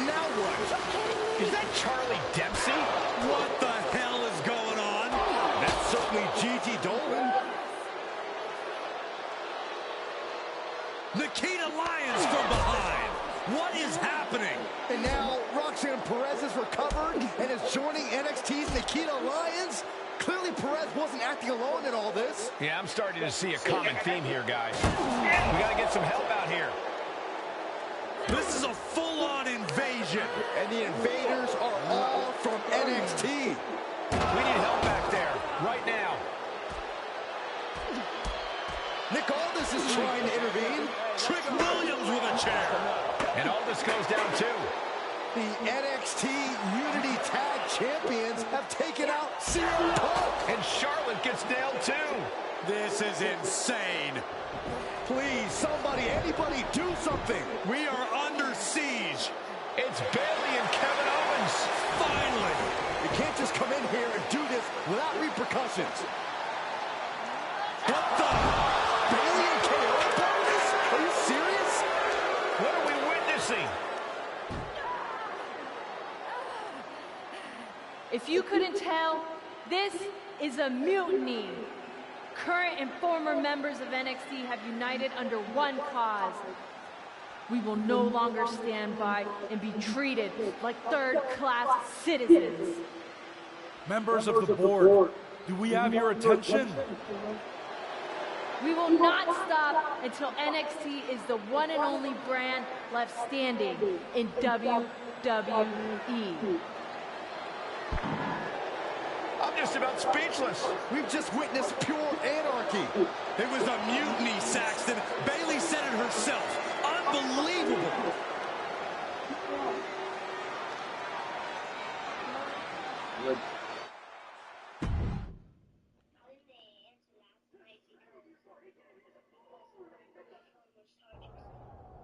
Speaker 3: Now what? Is that Charlie Dempsey?
Speaker 2: What the hell is going on?
Speaker 1: That's certainly Gigi Dolan.
Speaker 2: Nikita Lyons from behind. What is happening?
Speaker 1: And now Roxanne Perez has recovered and is joining NXT's Nikita Lyons. Clearly Perez wasn't acting alone in all this.
Speaker 3: Yeah, I'm starting to see a common theme here, guys. We got to get some help out here.
Speaker 2: This is a full-on invasion.
Speaker 1: And the invaders are all from NXT.
Speaker 3: We need help back there, right now.
Speaker 1: Nick Aldis is trying to intervene.
Speaker 2: Trick Williams with a chair.
Speaker 3: And Aldis goes down too.
Speaker 1: The NXT Unity Tag Champions have taken out CM Punk.
Speaker 3: And Charlotte gets nailed too.
Speaker 2: This is insane.
Speaker 1: Please, somebody, anybody, do something.
Speaker 2: We are under siege.
Speaker 3: It's Bayley and Kevin Owens.
Speaker 2: Finally.
Speaker 1: You can't just come in here and do this without repercussions.
Speaker 2: What the?
Speaker 1: Bayley and KO about this? Are you serious?
Speaker 3: What are we witnessing?
Speaker 14: If you couldn't tell, this is a mutiny. Current and former members of NXT have united under one cause. We will no longer stand by and be treated like third-class citizens.
Speaker 3: Members of the board, do we have your attention?
Speaker 14: We will not stop until NXT is the one and only brand left standing in WWE.
Speaker 1: I'm just about speechless. We've just witnessed pure anarchy.
Speaker 2: It was a mutiny, Saxton. Bayley said it herself. Unbelievable.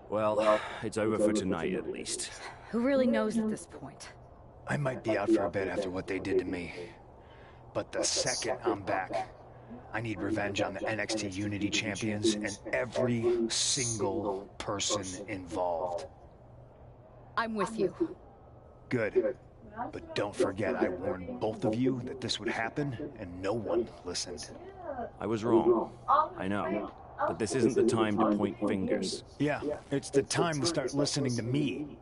Speaker 9: Well, it's over for tonight at least.
Speaker 6: Who really knows at this point?
Speaker 10: I might be out for a bit after what they did to me. But the second I'm back, I need revenge on the NXT Unity Champions and every single person involved.
Speaker 6: I'm with you.
Speaker 10: Good. But don't forget, I warned both of you that this would happen, and no one listened.
Speaker 9: I was wrong. I know. But this isn't the time to point fingers.
Speaker 10: Yeah, it's the time to start listening to me.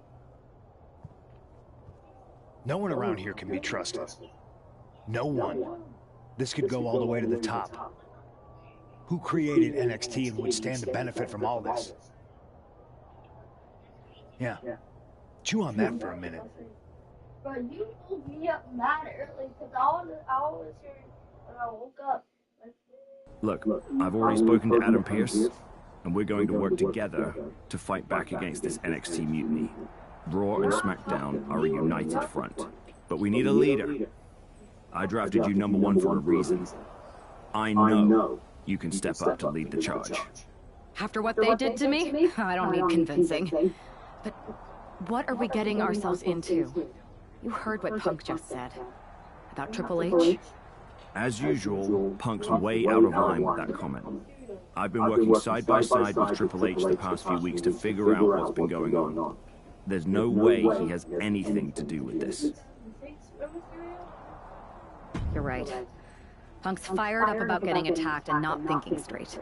Speaker 10: No one around here can be trusted. No one. This could go all the way to the top. Who created NXT and would stand to benefit from all this? Yeah. Chew on that for a minute.
Speaker 5: But you woke me up mad early because I was here when I woke up.
Speaker 9: Look, I've already spoken to Adam Pearce, and we're going to work together to fight back against this NXT mutiny. Raw and SmackDown are a united front. But we need a leader. I drafted you #1 for a reason. I know you can step up to lead the charge.
Speaker 6: After what they did to me, I don't need convincing. But what are we getting ourselves into? You heard what Punk just said. About Triple H?
Speaker 9: As usual, Punk's way out of line with that comment. I've been working side by side with Triple H the past few weeks to figure out what's been going on. There's no way he has anything to do with this.
Speaker 6: You're right. Punk's fired up about getting attacked and not thinking straight.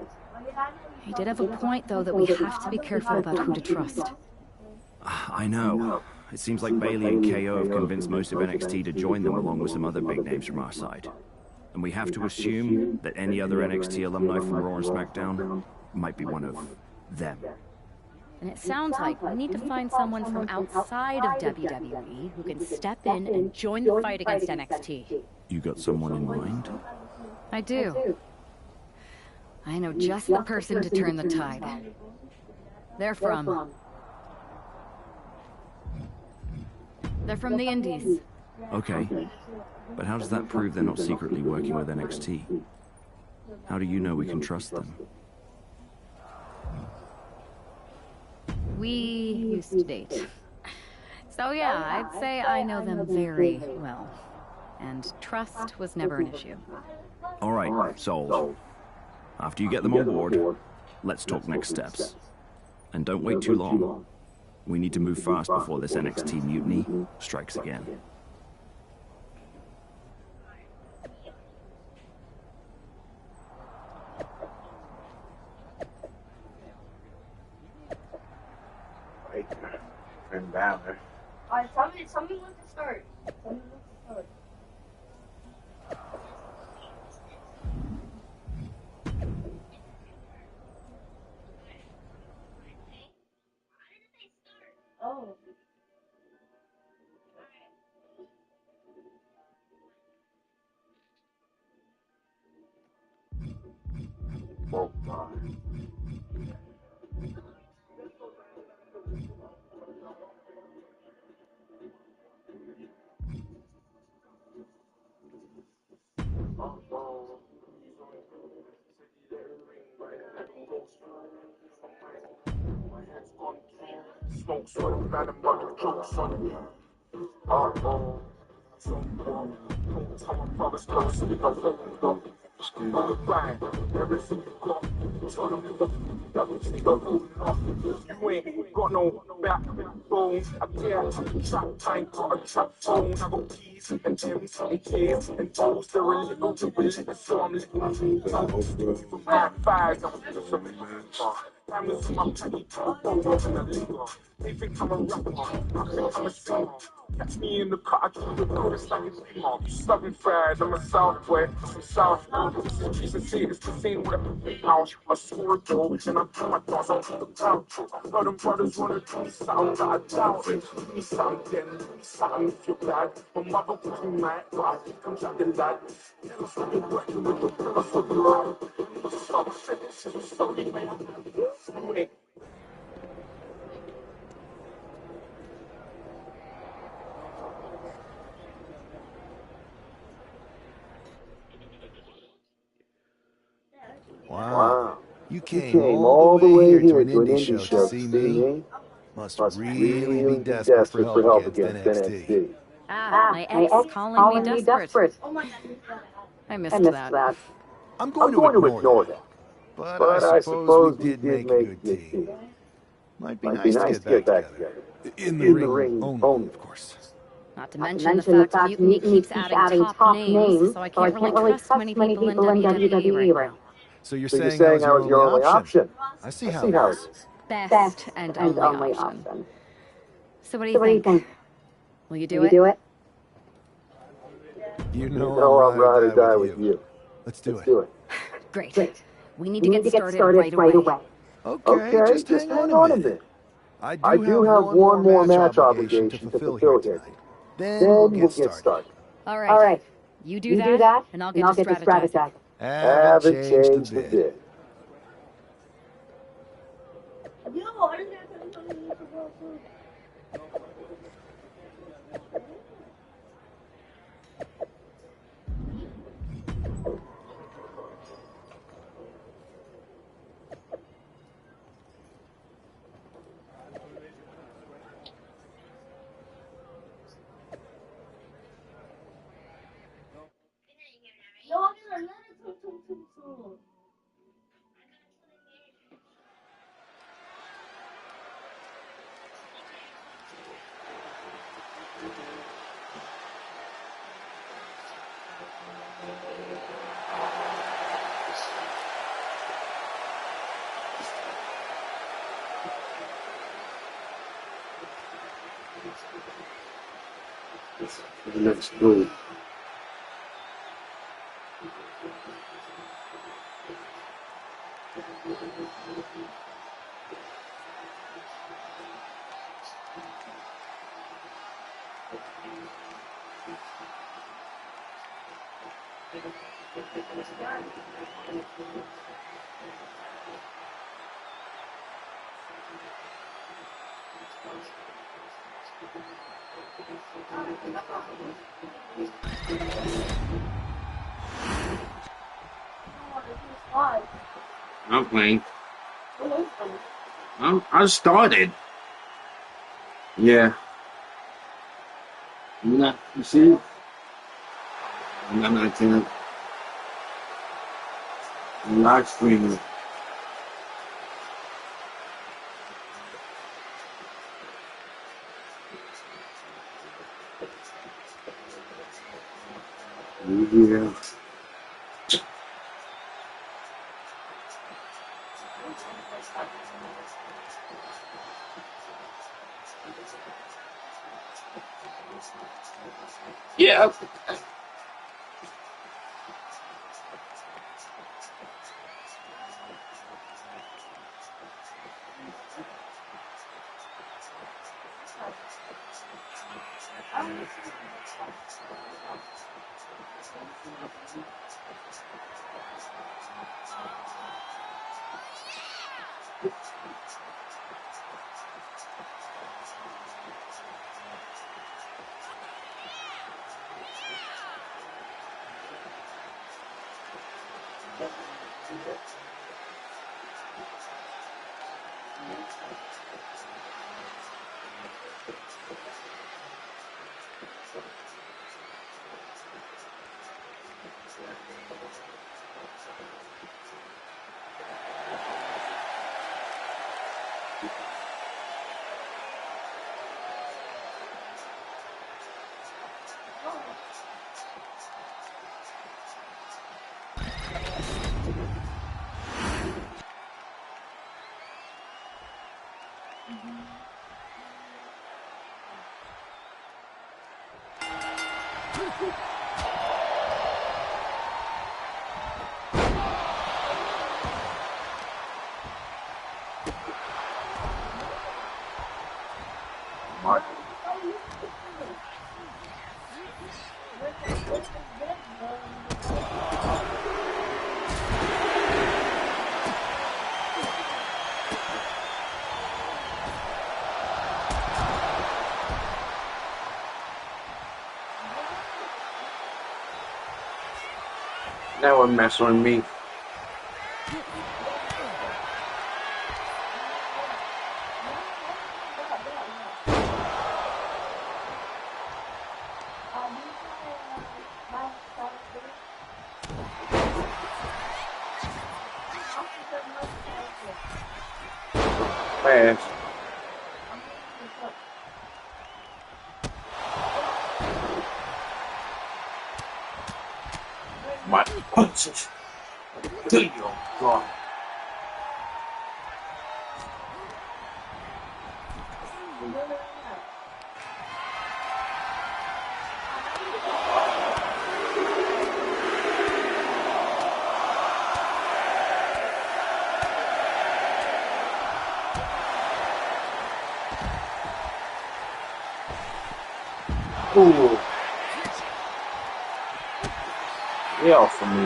Speaker 6: He did have a point, though, that we have to be careful about who to trust.
Speaker 9: I know. It seems like Bayley and KO have convinced most of NXT to join them along with some other big names from our side. And we have to assume that any other NXT alumni from Raw and SmackDown might be one of them.
Speaker 6: And it sounds like we need to find someone from outside of WWE who can step in and join the fight against NXT.
Speaker 9: You got someone in mind?
Speaker 6: I do. I know just the person to turn the tide. They're from the Indies.
Speaker 9: Okay. But how does that prove they're not secretly working with NXT? How do you know we can trust them?
Speaker 6: We used to date. So yeah, I'd say I know them very well. And trust was never an issue.
Speaker 9: All right, sold. After you get them on board, let's talk next steps. And don't wait too long. We need to move fast before this NXT mutiny strikes again.
Speaker 4: And down there.
Speaker 5: Alright, tell me when to start. Tell me when to start. Oh.
Speaker 4: Oh, my. Smoke, sweat, man, and mother jokes on me. Uh-oh. Someone promised close, so we got them. Bang, everything you got. You ain't got no backbone. I can't trap time, got a trap phone. I got keys and Tim's and keys and toes. They're a little too busy, so I'm little too. From that bag, I'm just a Diamonds in my petty, don't want in a lingo. They think I'm a rapper, I think I'm a singer. Catch me in the car, I keep the chorus like it's Lima. Southern fried, I'm a South boy, I'm South. This is Jason C, it's the same with a big house. I score a goal, and I do my thoughts on the couch. But them brothers wanna do me something, but I doubt it. Do me something, do me something if you're bad. My mother was mad, but I think I'm jacking that. Never started working with the pillows for the life. So shit, this is so man.
Speaker 15: Wow. You came all the way here to an indie show to see me? Must really be desperate for help against NXT.
Speaker 6: My ex calling me desperate. I missed that.
Speaker 15: I'm going to ignore that. But I suppose we did make a good team. Might be nice to get back together. In the ring only, of course.
Speaker 6: Not to mention the fact Mutiny keeps adding top names, so I can't really trust many people in WWE right now.
Speaker 15: So you're saying I was your only option? I see how it is.
Speaker 6: Best and only option. So what do you think? Will you do it?
Speaker 15: You know I'm ride or die with you. Let's do it.
Speaker 6: Great. We need to get started right away.
Speaker 15: Okay, just hang on a minute. I do have one more match obligation to fulfill here tonight. Then we'll get started.
Speaker 6: All right. You do that, and I'll get to strategizing.
Speaker 15: Haven't changed a bit.
Speaker 8: Let's go.
Speaker 16: I'm playing. I started. Yeah. You see? I'm not gonna live streaming. Yeah. Yeah. Now one messing with me. Fast. My punches. Damn, God. Ooh. Get off of me.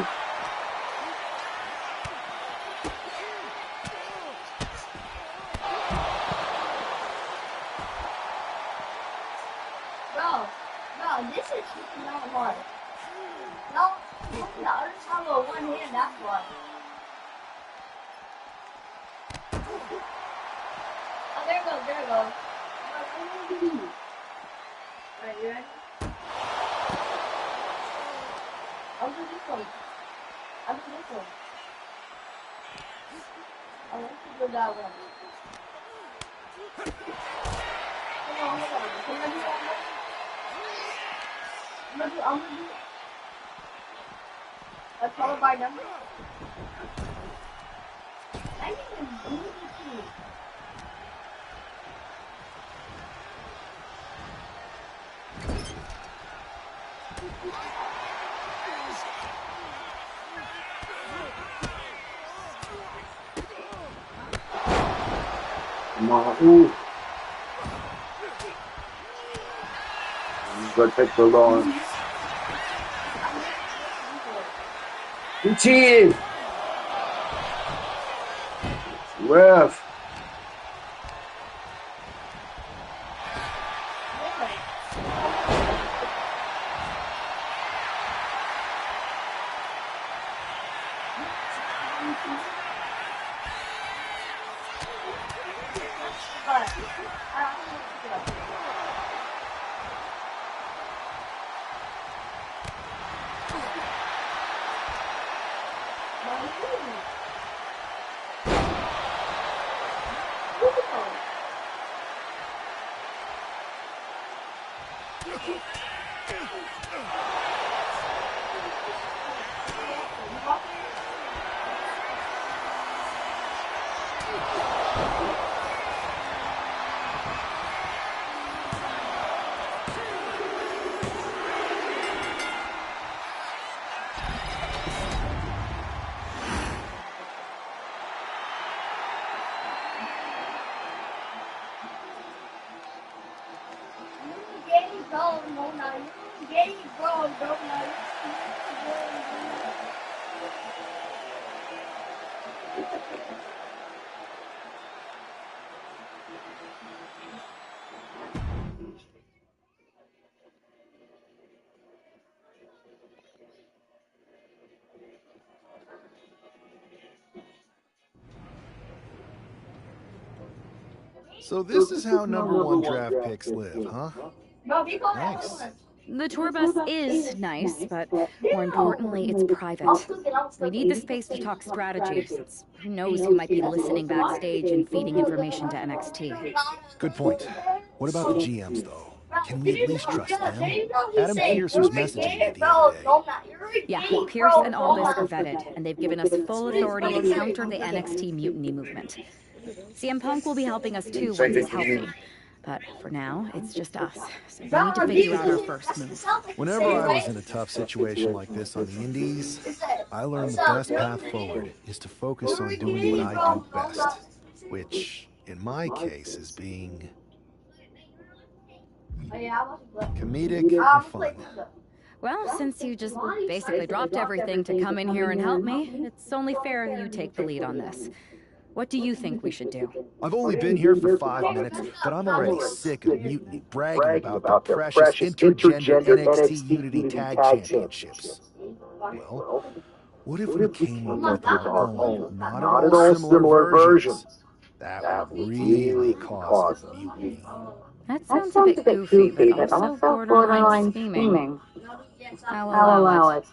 Speaker 5: Bro, this is not hard. No, the other side with one hand, that's why. Oh, there it goes, there it goes. Alright, you ready? I'll do this one. I'll do this one. I want to do that one. Come on, hold on. Can I do that one? I'm gonna do let's follow by number. I think it's really cute.
Speaker 16: Come on, ooh. I'm gonna take the lawn. You cheated! Ref.
Speaker 17: So this is how #1 draft picks live, huh? Nice.
Speaker 6: The tour bus is nice, but more importantly, it's private. We need the space to talk strategy, since who knows who might be listening backstage and feeding information to NXT.
Speaker 17: Good point. What about the GMs, though? Can we at least trust them? Adam Pearce was messaging me the other day.
Speaker 6: Yeah, Pierce and Aldis are vetted, and they've given us full authority to counter the NXT mutiny movement. CM Punk will be helping us too once he's healthy. But for now, it's just us. So we need to figure out our first move.
Speaker 17: Whenever I was in a tough situation like this on the Indies, I learned the best path forward is to focus on doing what I do best, which, in my case, is being comedic and fun.
Speaker 6: Well, since you just basically dropped everything to come in here and help me, it's only fair you take the lead on this. What do you think we should do?
Speaker 17: I've only been here for 5 minutes, but I'm already sick of Mutiny bragging about their precious intergender NXT Unity Tag Championships. Well, what if we came up with our own, not at all similar versions? That would really cause mutiny.
Speaker 6: That sounds a bit goofy, but also borderline scheming. I'll allow it.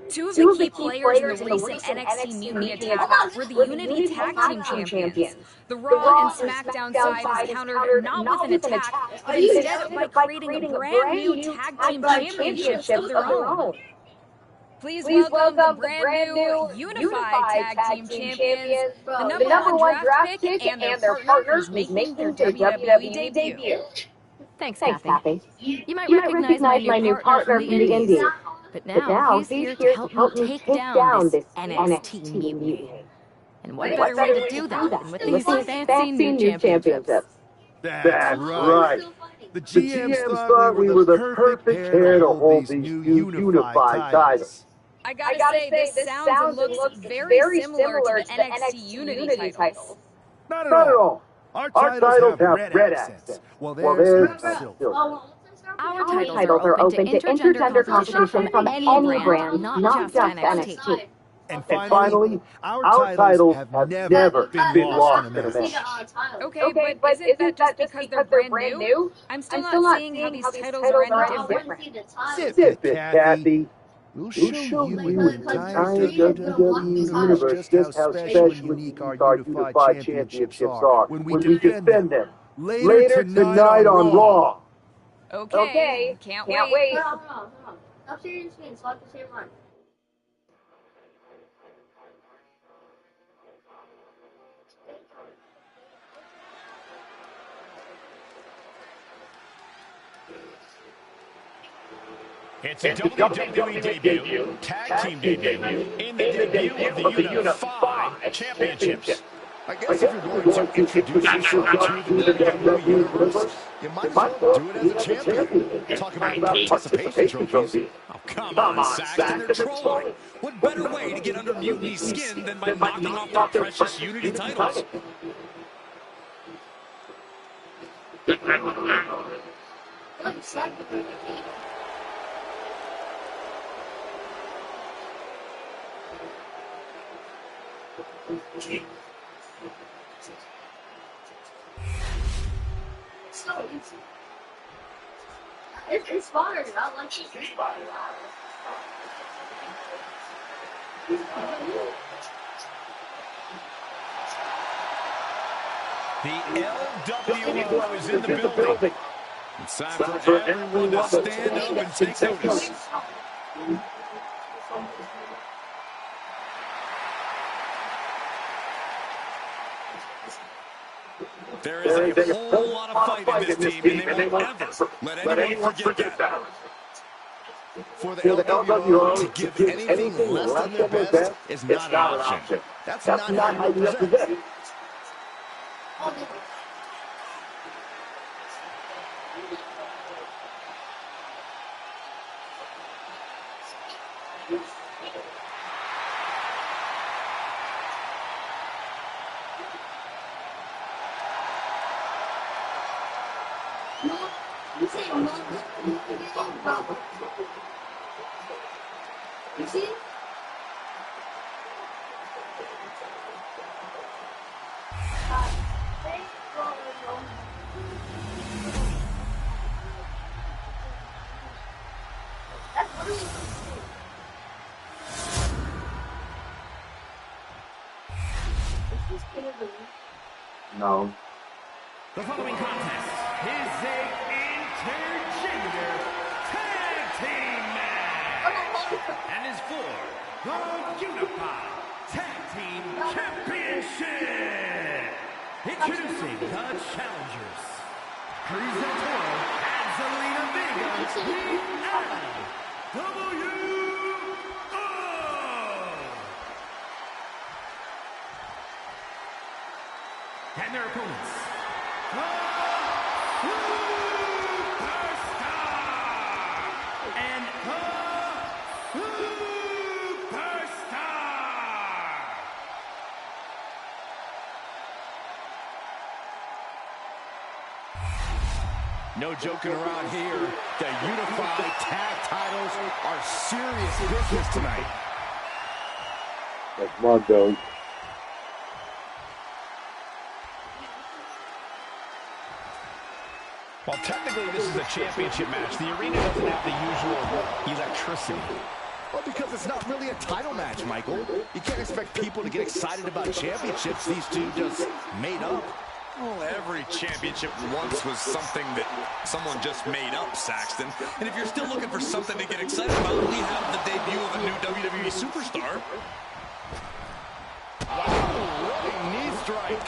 Speaker 18: Two of the key players in the recent NXT Mutiny attack were the Unity Tag Team Champions. The Raw and SmackDown side is countered not with an attack, but instead by creating brand new Tag Team Championships of their own. Please welcome the brand new Unified Tag Team Champions, the number one draft pick and their partner who's making their WWE debut.
Speaker 6: Thanks, Kathy. You might recognize my new partner from the Indies. But now he's here to help me take down this NXT mutiny. And what better way to do that than with these fancy new championships?
Speaker 15: That's right. The GMs thought we were the perfect pair to hold these new unified titles.
Speaker 18: I gotta say, this sounds and looks very similar to the NXT Unity titles.
Speaker 15: Not at all. Our titles have red accents, while theirs have silver.
Speaker 6: Our titles are open to intergender competition from any brand, not just NXT.
Speaker 15: And finally, our titles have never been lost in a match.
Speaker 18: Okay, but isn't that just because they're brand new? I'm still not seeing how these titles are any different.
Speaker 15: Sit back, Kathy. We'll show you in the entire WWE universe just how special and unique our unified championships are when we defend them later tonight on Raw.
Speaker 18: Okay, can't wait.
Speaker 5: Stop sharing your screen so I can share mine.
Speaker 3: It's a WWE debut, tag team debut, in the debut of the Unified Championships. I guess if you're going to introduce yourself to the WWE Universe, you might as well do it as a champion. Talk about participation trophies. Oh, come on, Saxton, they're trolling. What better way to get under Mutiny's skin than by knocking off their precious Unity titles?
Speaker 5: It's fun. I like it.
Speaker 3: The LWO is in the building. It's time for everyone to stand up and take notice. There is a whole lot of fight in this team, and they won't ever let anyone forget that. For the LWO to give anything less than their best is not an option. That's not how you represent.
Speaker 5: You see?
Speaker 15: No.
Speaker 13: The following contest is a intergender tag team match. and is for the Unified Tag Team Championship. Introducing the challengers, Cruz del Toro and Zelina Vega, the NWO. And their opponents, the Superstar and the Superstar.
Speaker 1: No joking around here. The Unified Tag Titles are serious business tonight.
Speaker 16: That's Mondo.
Speaker 3: Well, technically, this is a championship match. The arena doesn't have the usual electricity.
Speaker 1: Well, because it's not really a title match, Michael. You can't expect people to get excited about championships these two just made up.
Speaker 2: Well, every championship once was something that someone just made up, Saxton. And if you're still looking for something to get excited about, we have the debut of a new WWE superstar.
Speaker 1: Wow, running knee strike.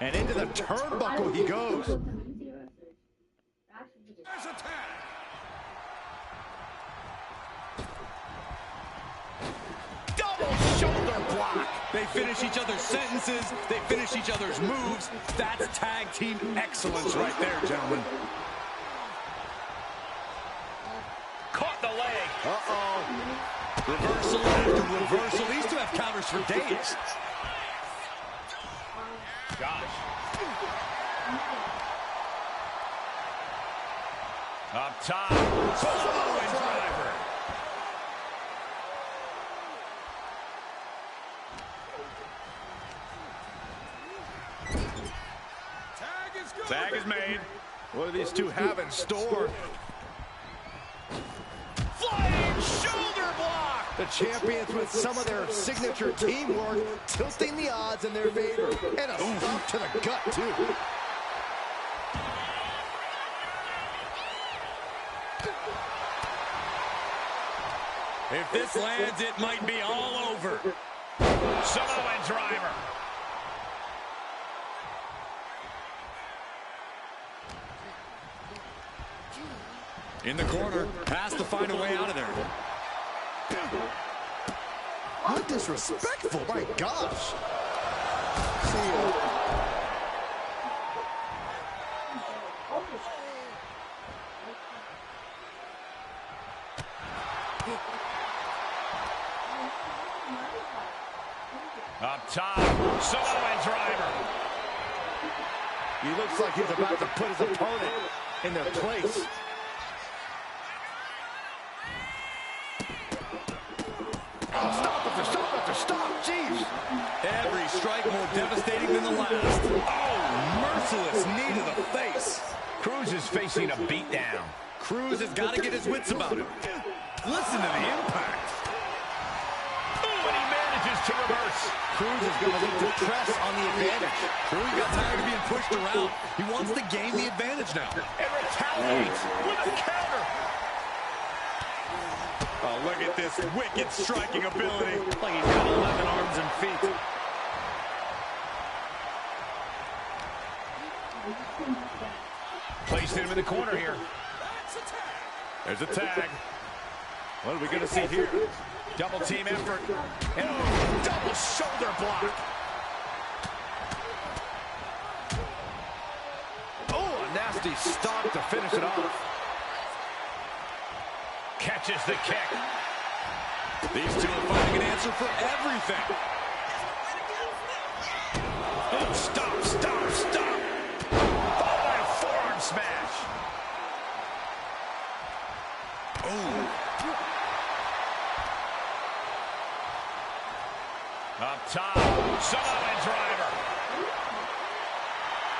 Speaker 1: And into the turnbuckle he goes.
Speaker 2: There's a tag.
Speaker 1: Shoulder block.
Speaker 2: They finish each other's sentences. They finish each other's moves. That's tag team excellence right there, gentlemen.
Speaker 3: Caught the leg.
Speaker 1: Uh-oh.
Speaker 2: Reversal after reversal. These two have counters for days.
Speaker 3: Gosh. Up top. Samoan driver. Tag is made.
Speaker 1: What do these two have in store?
Speaker 3: Flying shoulder block.
Speaker 1: The champions with some of their signature teamwork tilting the odds in their favor. And a stomp to the gut, too.
Speaker 2: If this lands, it might be all over.
Speaker 3: Samoan driver.
Speaker 2: In the corner, has to find a way out of there.
Speaker 1: How disrespectful, my gosh. See ya.
Speaker 3: Up top, Samoan driver.
Speaker 1: He looks like he's about to put his opponent in their place. Stop after stop, jeez.
Speaker 2: Every strike more devastating than the last. Oh, merciless knee to the face.
Speaker 3: Cruz is facing a beatdown.
Speaker 2: Cruz has got to get his wits about him. Listen to the impact.
Speaker 3: But he manages to reverse.
Speaker 1: Cruz is going to look to press on the advantage.
Speaker 2: Cruz got tired of being pushed around. He wants to gain the advantage now.
Speaker 3: And retaliates with a counter.
Speaker 2: Oh, look at this wicked striking ability.
Speaker 3: Like he's got 11 arms and feet. Placing him in the corner here.
Speaker 2: There's a tag.
Speaker 1: What are we going to see here?
Speaker 3: Double team effort. And double shoulder block.
Speaker 1: Oh, a nasty stomp to finish it off.
Speaker 3: Catches the kick.
Speaker 2: These two are finding an answer for everything.
Speaker 3: Oh, stop. Followed by a forearm smash.
Speaker 2: Oh.
Speaker 3: Up top, Samoan driver.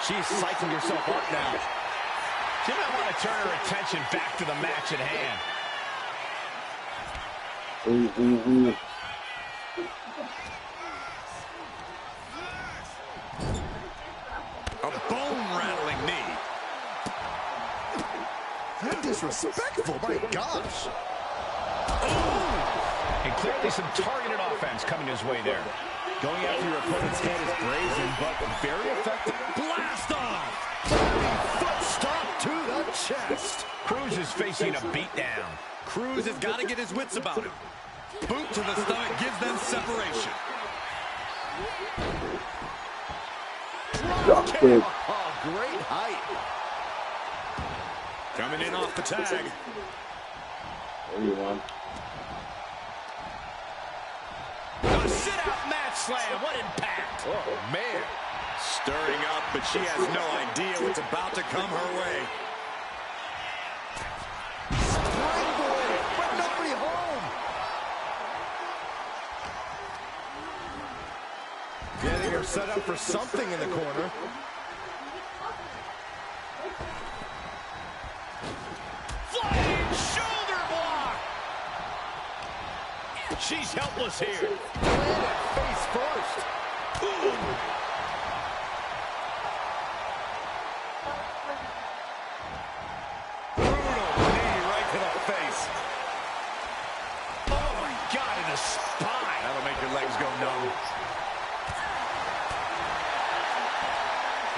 Speaker 1: She's psyching herself up now.
Speaker 3: She might want to turn her attention back to the match at hand.
Speaker 2: A bone-rattling knee.
Speaker 1: How disrespectful, my gosh.
Speaker 3: And clearly some targeted offense coming his way there.
Speaker 1: Going after your opponent's head is brazen, but very effective.
Speaker 3: Blast off!
Speaker 1: Foot stop to the chest.
Speaker 3: Cruz is facing a beatdown.
Speaker 2: Cruz has got to get his wits about him. Boot to the stomach gives them separation.
Speaker 1: Drop kick. Oh, great height.
Speaker 2: Coming in off the tag.
Speaker 3: A sit-out match slam. What impact?
Speaker 1: Oh, man.
Speaker 2: Stirring up, but she has no idea what's about to come her way.
Speaker 1: Springboard, but nobody home. Getting her set up for something in the corner.
Speaker 3: Flying shoulder block. She's helpless here.
Speaker 1: Landed face first.
Speaker 3: Ooh.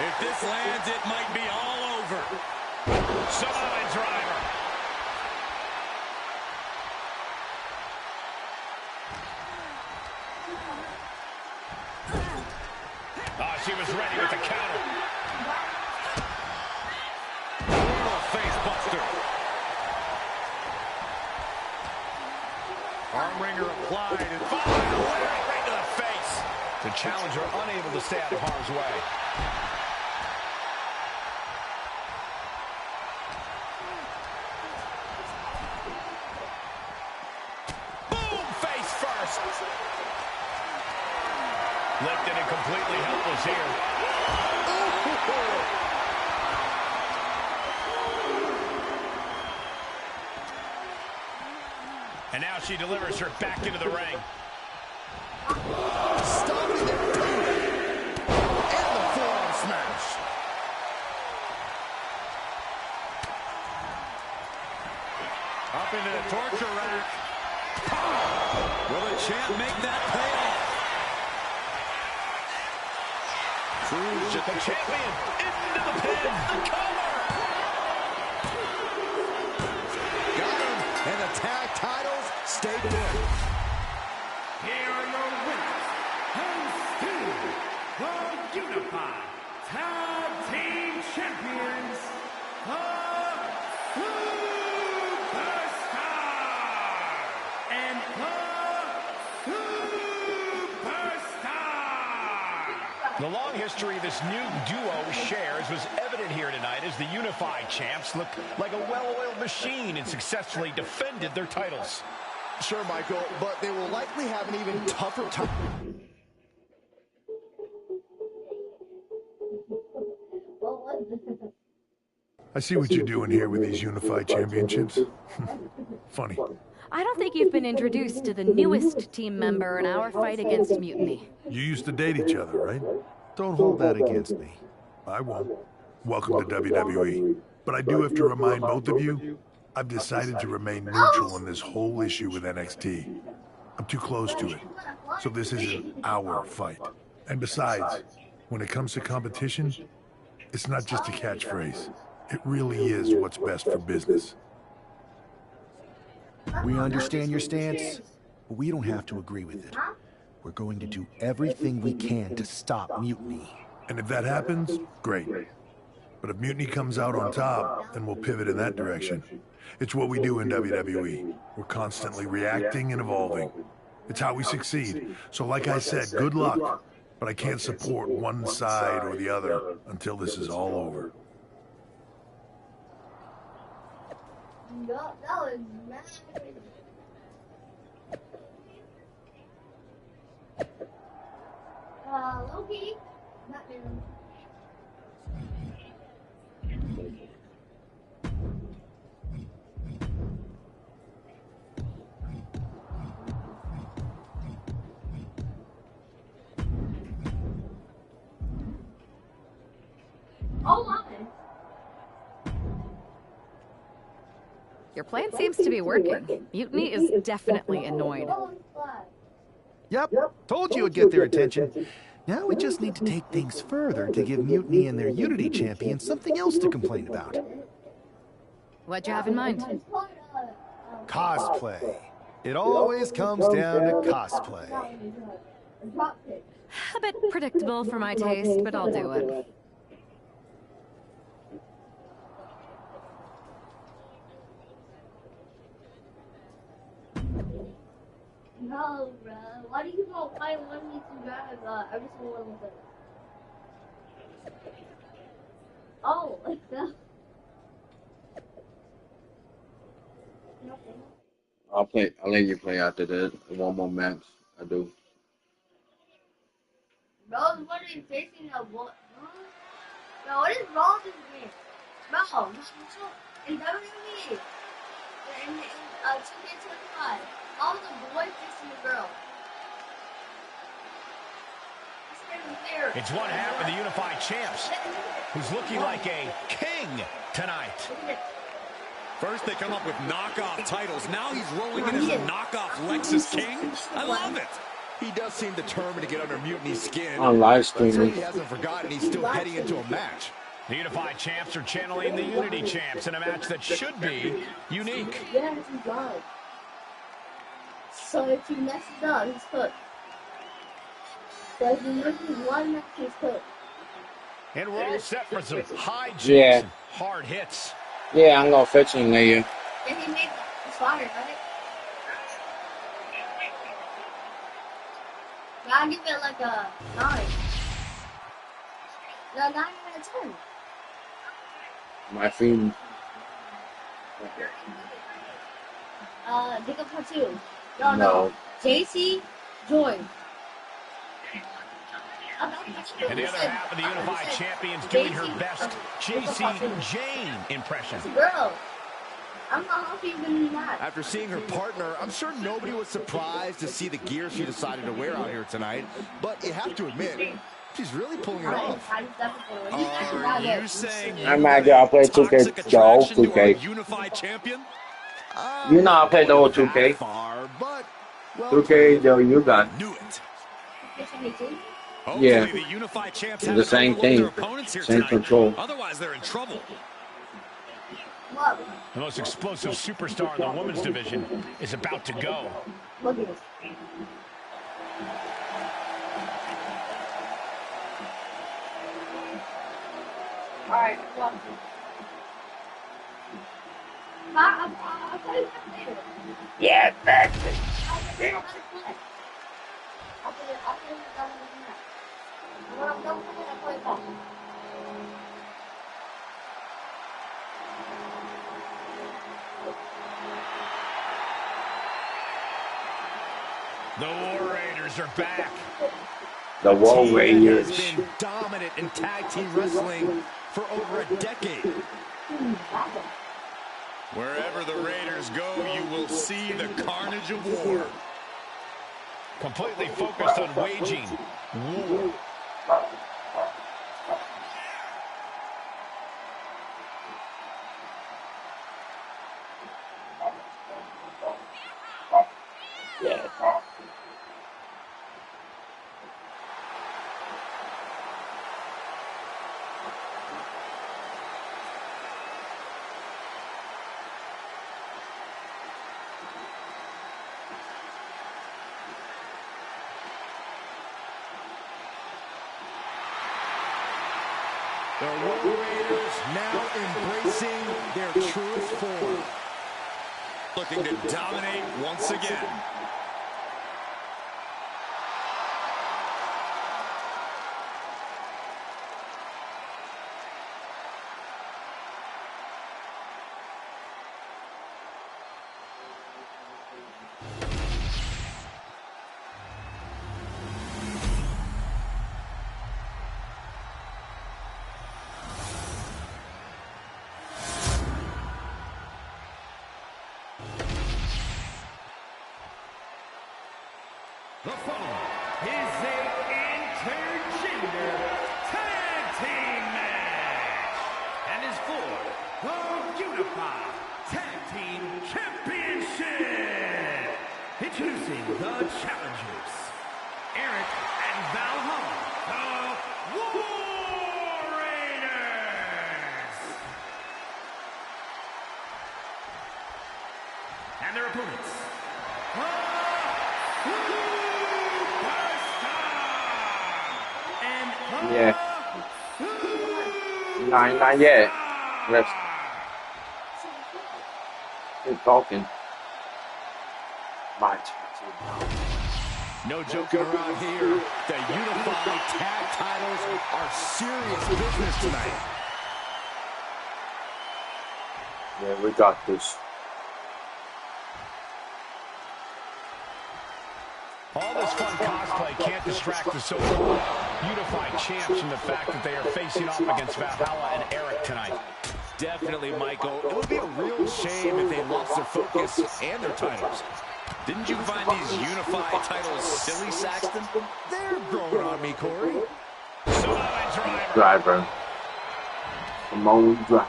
Speaker 2: If this lands, it might be all over.
Speaker 3: Samoa driver. Oh, she was ready with the counter. Brutal face buster. Arm wringer applied and followed right to the face. The challenger unable to stay out of harm's way. Lifted and completely helpless here. And now she delivers her back into the ring.
Speaker 1: Stomping the boot. And the forearm smash.
Speaker 3: Up into the torture rack.
Speaker 2: Will the champ make that pay off?
Speaker 3: Cruz, the champion, into the pin. A cover.
Speaker 1: Got him. And the tag titles stay put.
Speaker 13: Here are your winners, and still the Unified Tag Team Champions, the Superstar and the Superstar.
Speaker 3: The long history this new duo shares was evident here tonight as the Unified Champs look like a well-oiled machine and successfully defended their titles.
Speaker 1: Sure, Michael, but they will likely have an even tougher time.
Speaker 8: I see what you're doing here with these Unified Championships. Funny.
Speaker 6: I don't think you've been introduced to the newest team member in our fight against Mutiny.
Speaker 8: You used to date each other, right?
Speaker 17: Don't hold that against me.
Speaker 8: I won't. Welcome to WWE. But I do have to remind both of you, I've decided to remain neutral in this whole issue with NXT. I'm too close to it. So this isn't our fight. And besides, when it comes to competition, it's not just a catchphrase. It really is what's best for business.
Speaker 17: We understand your stance, but we don't have to agree with it. We're going to do everything we can to stop Mutiny.
Speaker 8: And if that happens, great. But if Mutiny comes out on top, then we'll pivot in that direction. It's what we do in WWE. We're constantly reacting and evolving. It's how we succeed. So like I said, good luck. But I can't support one side or the other until this is all over.
Speaker 5: That was mad. Loki. Batman. Oh my.
Speaker 6: Your plan seems to be working. Mutiny is definitely annoyed.
Speaker 17: Yep, told you it'd get their attention. Now we just need to take things further to give Mutiny and their Unity champion something else to complain about.
Speaker 6: What'd you have in mind?
Speaker 17: Cosplay. It always comes down to cosplay.
Speaker 6: A bit predictable for my taste, but I'll do it.
Speaker 5: No, bro. Why do you keep on playing one me to drive every single one with it? Oh, like that.
Speaker 16: I'll let you play after that. One more match. I do.
Speaker 5: Bro, what are you facing a what? Bro, what is wrong with this game? Bro, in WWE, in 2K25, all the boys facing the girl.
Speaker 3: It's one half of the Unified Champs, who's looking like a king tonight.
Speaker 2: First they come up with knockoff titles. Now he's rolling in as a knockoff Lexus King. I love it.
Speaker 1: He does seem determined to get under Mutiny's skin.
Speaker 16: On live streaming.
Speaker 1: He hasn't forgotten he's still heading into a match.
Speaker 3: The Unified Champs are channeling the Unity Champs in a match that should be unique.
Speaker 5: Yes, he does. So if he messes up, he's cooked. So if he misses one match, he's cooked.
Speaker 3: And we're all set for some high jumps
Speaker 16: Yeah.
Speaker 3: and hard hits.
Speaker 16: Yeah, I'm gonna fetch him later.
Speaker 5: Did he make the fire, right? I'll give it like a 9. No, 9 out of 10.
Speaker 16: My fiend.
Speaker 5: Dig up part 2. No.
Speaker 16: No.
Speaker 5: JC, Joy.
Speaker 3: And the other half of the Unified Champions doing her best JC Jane impression.
Speaker 5: Girl, I'm not happy even that.
Speaker 1: After seeing her partner, I'm sure nobody was surprised to see the gear she decided to wear out here tonight. But you have to admit, she's really pulling it off.
Speaker 2: Are you saying
Speaker 16: I might go play 2K. Yo, 2K.
Speaker 2: Unified Champion?
Speaker 16: You know I play the whole 2K.
Speaker 1: Far, but, well,
Speaker 16: 2K, yo, you got.
Speaker 2: Knew it.
Speaker 16: Yeah.
Speaker 2: Hopefully the Unified Champs
Speaker 16: It's the same
Speaker 2: haven't overlooked their
Speaker 16: thing.
Speaker 2: opponents here
Speaker 16: Same
Speaker 2: tonight.
Speaker 16: control.
Speaker 2: Otherwise they're in trouble.
Speaker 3: The most explosive superstar in the women's division is about to go.
Speaker 5: Look at this. Alright, watch it. I'll tell you that later.
Speaker 16: Yeah, that's it.
Speaker 5: I'll tell you how to play. I'll tell you that later. When I'm done playing, I'll play it back.
Speaker 3: The War Raiders are back.
Speaker 16: The War
Speaker 1: team
Speaker 16: Raiders.
Speaker 1: has been dominant in tag team wrestling for over a decade.
Speaker 2: Wherever the Raiders go, you will see the carnage of war.
Speaker 3: Completely focused on waging war.
Speaker 1: The War Raiders now embracing their truest form.
Speaker 2: Looking to dominate once again.
Speaker 13: The following is a intergender tag team match and is for the Unified Tag Team Introducing the challengers, Eric and Valhalla, the War Raiders. And their opponents,
Speaker 16: Yeah. Not yet. Let's keep talking. My turn.
Speaker 1: No joking around here. The unified tag titles are serious business tonight.
Speaker 16: Yeah, we got this.
Speaker 1: All this fun cosplay can't distract the so-called unified champs from the fact that they are facing off against Valhalla and Eric tonight. Definitely, Michael. It would be a real shame if they lost their focus and their titles.
Speaker 2: Didn't you find these unified titles silly, Saxton?
Speaker 1: They're growing on me, Corey.
Speaker 16: Driver. Samoan driver.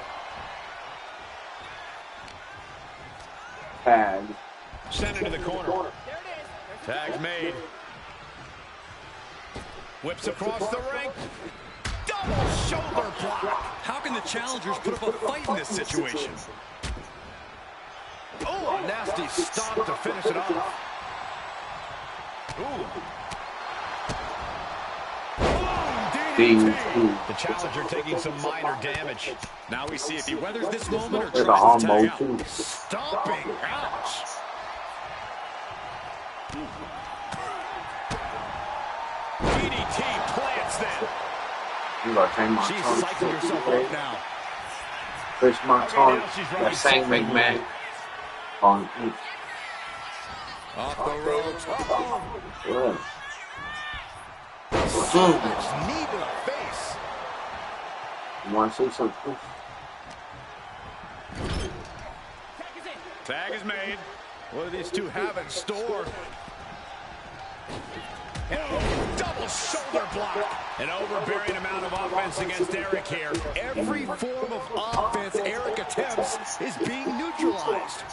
Speaker 16: Tag.
Speaker 1: Send it to the corner. Tag's made. Whips across the ring. Double shoulder block.
Speaker 2: How can the challengers put up a fight in this situation?
Speaker 1: Oh, a nasty stomp to finish it off. DDT. The challenger taking some minor damage.
Speaker 2: Now we see if he weathers this moment or
Speaker 16: There's
Speaker 2: tries to tag out.
Speaker 16: too.
Speaker 1: Stomping. Ouch. DDT plants them.
Speaker 16: You gotta change my
Speaker 1: She's
Speaker 16: tongue.
Speaker 1: psyching herself up now.
Speaker 16: Fish my tongue. That same McMahon. On each.
Speaker 2: Off the ropes.
Speaker 16: Good.
Speaker 1: Knee to the face.
Speaker 16: You wanna see something?
Speaker 1: Tag is made. What do these two have in store? Double shoulder block. An overbearing amount of offense against Eric here. Every form of offense Eric attempts is being neutralized.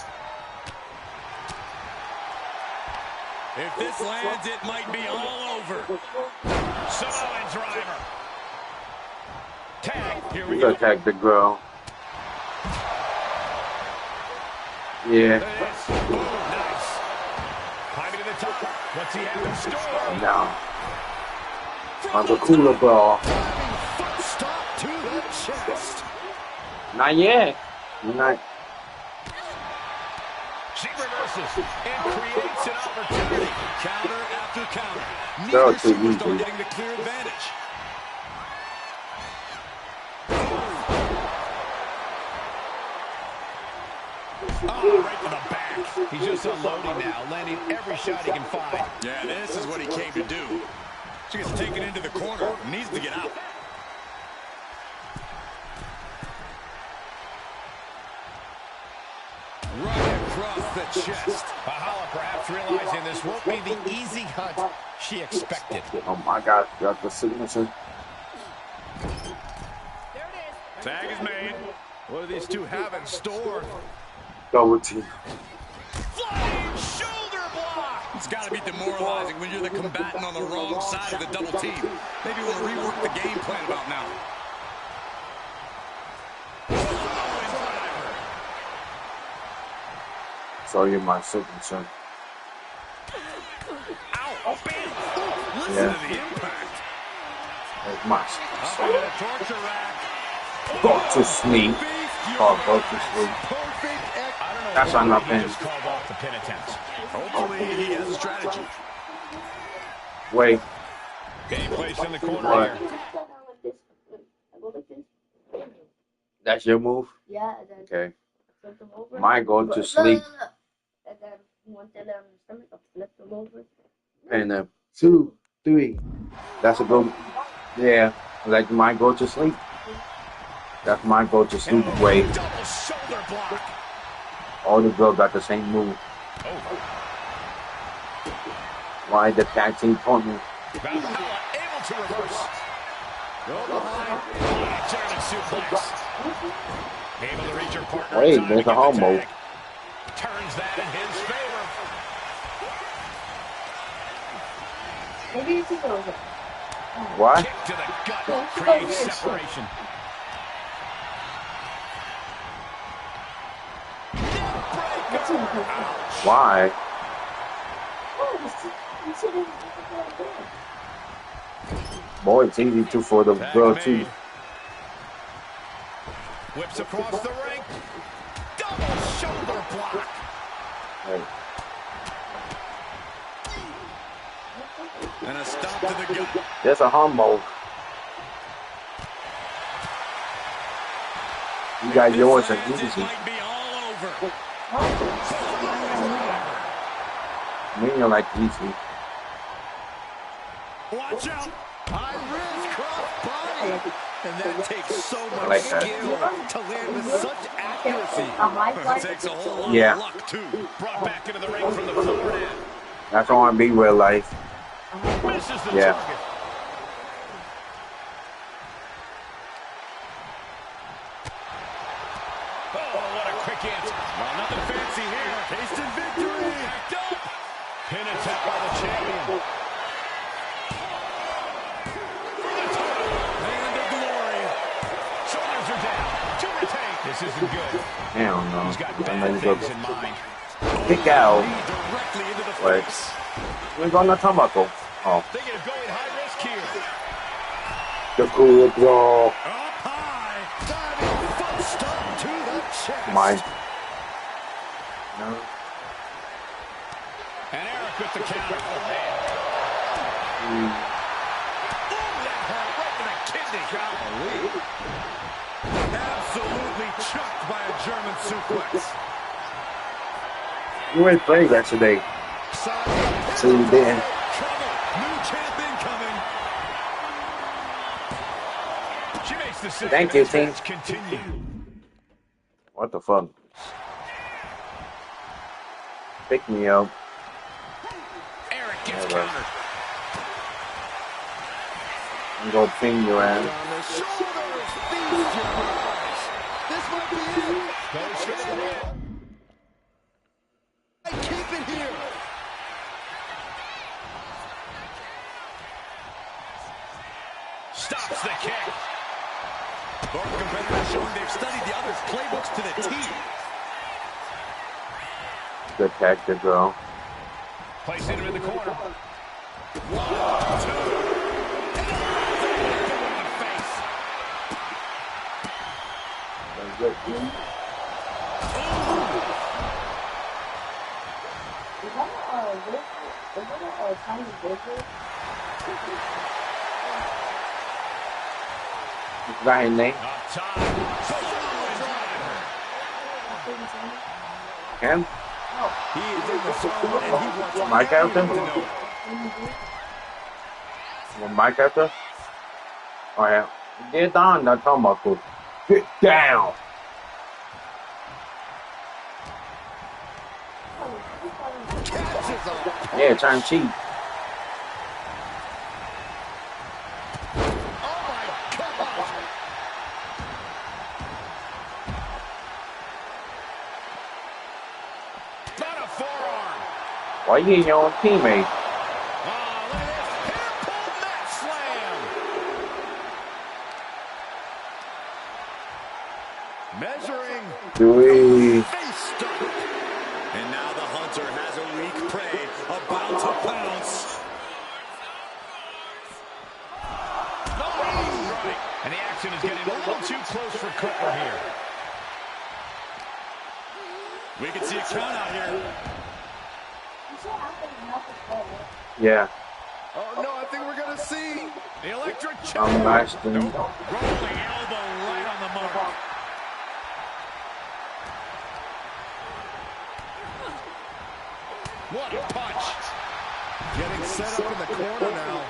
Speaker 2: If this lands, it might be all over.
Speaker 1: Samoan driver. Tag. Here we
Speaker 16: You
Speaker 1: go.
Speaker 16: gotta tag the girl. Yeah.
Speaker 1: Nice. Climbing to the top. What's he have in store?
Speaker 16: No. On the cooler ball.
Speaker 1: Stop to the chest.
Speaker 16: Not yet. Not.
Speaker 1: She reverses and creates an opportunity.
Speaker 2: Counter after counter.
Speaker 16: That
Speaker 2: Neither
Speaker 16: was too
Speaker 2: superstar
Speaker 16: easy.
Speaker 2: getting the clear advantage.
Speaker 1: Oh, right to the back. He's just unloading now, landing every shot he can find.
Speaker 2: Yeah, this is what he came to do. She gets taken into the corner. Needs to get out.
Speaker 1: Right across the chest. Valhalla perhaps realizing this won't be the easy hunt she expected.
Speaker 16: Oh my God. Got the signature.
Speaker 1: Tag is made. What do these two have in store?
Speaker 16: Double team.
Speaker 1: Flying shoulder block.
Speaker 2: It's got to be demoralizing when you're the combatant on the wrong side of the double team. Maybe you want to rework the game plan about now.
Speaker 16: Show you my signature.
Speaker 1: Ow, bam.
Speaker 2: Listen
Speaker 16: Yeah.
Speaker 2: to the impact.
Speaker 16: That's my
Speaker 1: Up
Speaker 16: signature.
Speaker 1: into the torture rack.
Speaker 16: Go to sleep. Oh, go to sleep.
Speaker 1: Perfect. I don't know
Speaker 16: That's
Speaker 1: why
Speaker 16: on my
Speaker 1: he
Speaker 16: pin.
Speaker 1: just called off the pin attempt.
Speaker 2: Hopefully he has a strategy.
Speaker 16: Wait.
Speaker 1: Getting placed in the corner
Speaker 16: What?
Speaker 1: here.
Speaker 16: That's your move?
Speaker 5: Yeah, and then
Speaker 16: Okay.
Speaker 5: flip them over.
Speaker 16: Mine go to sleep.
Speaker 5: Look. And then once they're on the stomach, I'll flip them over.
Speaker 16: And 2, 3. That's a good. Yeah. Like mine go to sleep. That's my go to sleep way.
Speaker 1: Double shoulder block.
Speaker 16: All the girls got the same move.
Speaker 1: Over.
Speaker 16: Why the tag team partner?
Speaker 1: Valhalla able to reverse. Go behind. German suplex. Able to reach her partner.
Speaker 16: Wait,
Speaker 1: in time
Speaker 16: there's
Speaker 1: to
Speaker 16: a
Speaker 1: get the
Speaker 16: homo.
Speaker 1: tag. Turns that in his favor.
Speaker 5: Maybe it's a little bit.
Speaker 16: What?
Speaker 3: Kick to the gut creates separation.
Speaker 16: Why? Boy, it's easy too for the girl too.
Speaker 3: Whips across the ring. Double shoulder block.
Speaker 16: Hey.
Speaker 2: And a stop to the gut.
Speaker 16: There's a humble. You got yours and easy. Me, you like easy.
Speaker 3: Watch out. High risk cross body. And that takes so much
Speaker 16: like
Speaker 3: skill to land with such accuracy. It takes a whole lot of luck, too. Brought back into the ring from the forward end.
Speaker 16: That's R&B real life.
Speaker 3: Misses the
Speaker 16: yeah.
Speaker 3: target. Oh, what a quick answer. Well, nothing fancy here. Tasted victory. Backed up. Pin attack by the champion. This isn't good.
Speaker 16: Hell no.
Speaker 3: He's got bad things in mind.
Speaker 16: Kick out.
Speaker 3: Directly into the
Speaker 16: Wait.
Speaker 3: face.
Speaker 16: We're going to Tomako. Oh.
Speaker 3: Thinking of going high risk here.
Speaker 16: The cool draw.
Speaker 3: Up high. Diving foot stomp to the chest.
Speaker 16: Mine. No.
Speaker 3: And Eric with the counter. Oh, man.
Speaker 16: Mm.
Speaker 3: Ooh, that hurt right to the kidney. Golly. Absolutely chucked by a German suplex.
Speaker 16: You ain't playing that today. So you didn't.
Speaker 3: New champion coming. She makes the save.
Speaker 16: Thank you, team.
Speaker 3: Continue.
Speaker 16: What the fuck? Pick me up.
Speaker 3: Eric gets countered.
Speaker 16: I'm gonna ping your ass.
Speaker 3: This might be it. Go straight ahead. Keep it here. Stops the kick. Both competitors showing they've studied the other's playbooks to the T.
Speaker 16: Good tactic, girl.
Speaker 3: Place him in the corner. 1, 2.
Speaker 16: Good. Is that his name? Him?
Speaker 3: He is in the zone and he wants
Speaker 16: my character? My character? Oh yeah. Get down, that's talking about cool. Get down! Yeah, trying to cheat.
Speaker 3: Not a forearm.
Speaker 16: Why you hitting your own teammate?
Speaker 3: Oh, look at this. Hair pull mat slam. Measuring.
Speaker 16: Face
Speaker 3: start. And now the hunter has a weak prey about to pounce. Right. And the action is getting a little too close for Cutler here. We can see a count out here.
Speaker 16: Yeah.
Speaker 3: Oh no, I think we're gonna see the electric choke.
Speaker 16: I'm Ashton.
Speaker 3: Rolling elbow right on the mark. What a punch. Getting set up in the corner now.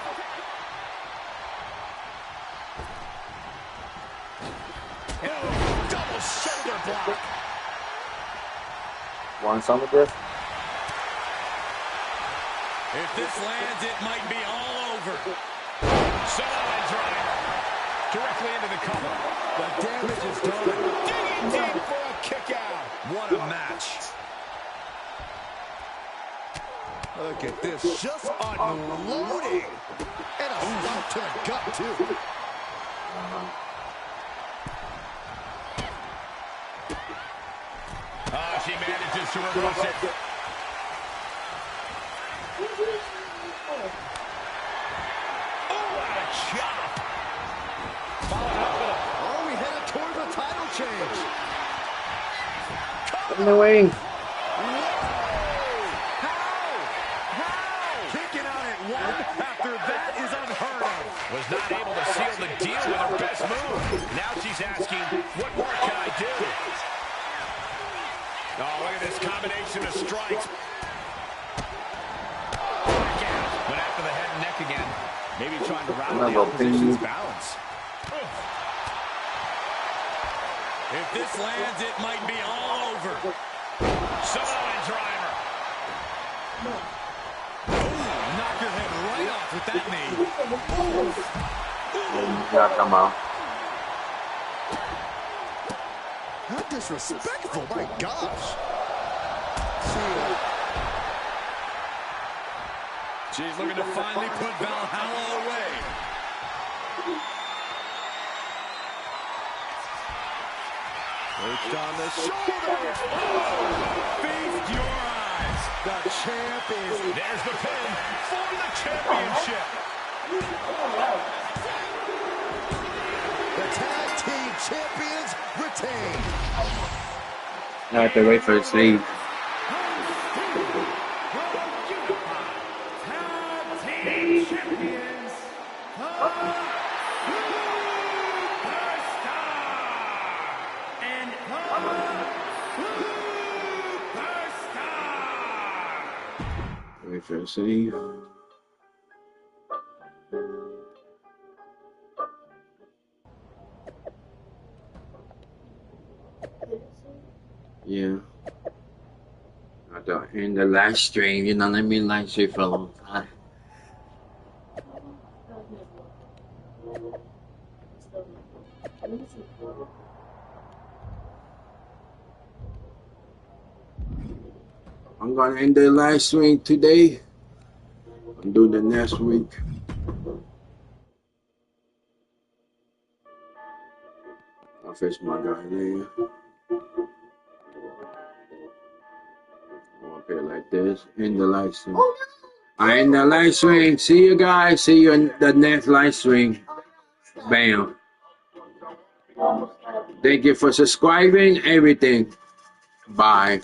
Speaker 3: Double shoulder block.
Speaker 16: Want some of this?
Speaker 3: If this lands, it might be all over. Solid driver. Directly into the cover. The damage is done. Digging deep for a kick out. What a match.
Speaker 1: Look at this, just unloading. And a slap to the gut, too.
Speaker 3: Oh, she manages to reverse it. Oh, what a chop.
Speaker 1: Oh, we headed towards the title change.
Speaker 16: In the way.
Speaker 3: Kicking out at one after that is unheard of. Was not able to seal the deal with her best move. Now she's asking, what more can I do? Oh, look at this combination of strikes. Went after the head and neck again.
Speaker 1: Maybe trying to rattle the opposition's balance.
Speaker 3: If this lands, it might be all over. Samoan driver. Knock your head right off with that knee.
Speaker 16: Yeah, come on.
Speaker 1: How disrespectful, my gosh.
Speaker 3: She's looking to finally put Valhalla away.
Speaker 1: Perched on the shoulders.
Speaker 3: Oh, feast your eyes.
Speaker 1: The champ is...
Speaker 3: There's the pin for the championship.
Speaker 1: The tag team champions retain.
Speaker 16: I have to wait for the sleeve. Wait for the sleeve. Yeah. I don't in the live stream, you know, let me live stream for a long time. I'm gonna end the live stream today. I'm doing the next week. I'll fix my guy there. I'll put it like this. End the live stream. I end the live stream. See you guys. See you in the next live stream. Bam. Thank you for subscribing. Everything. Bye.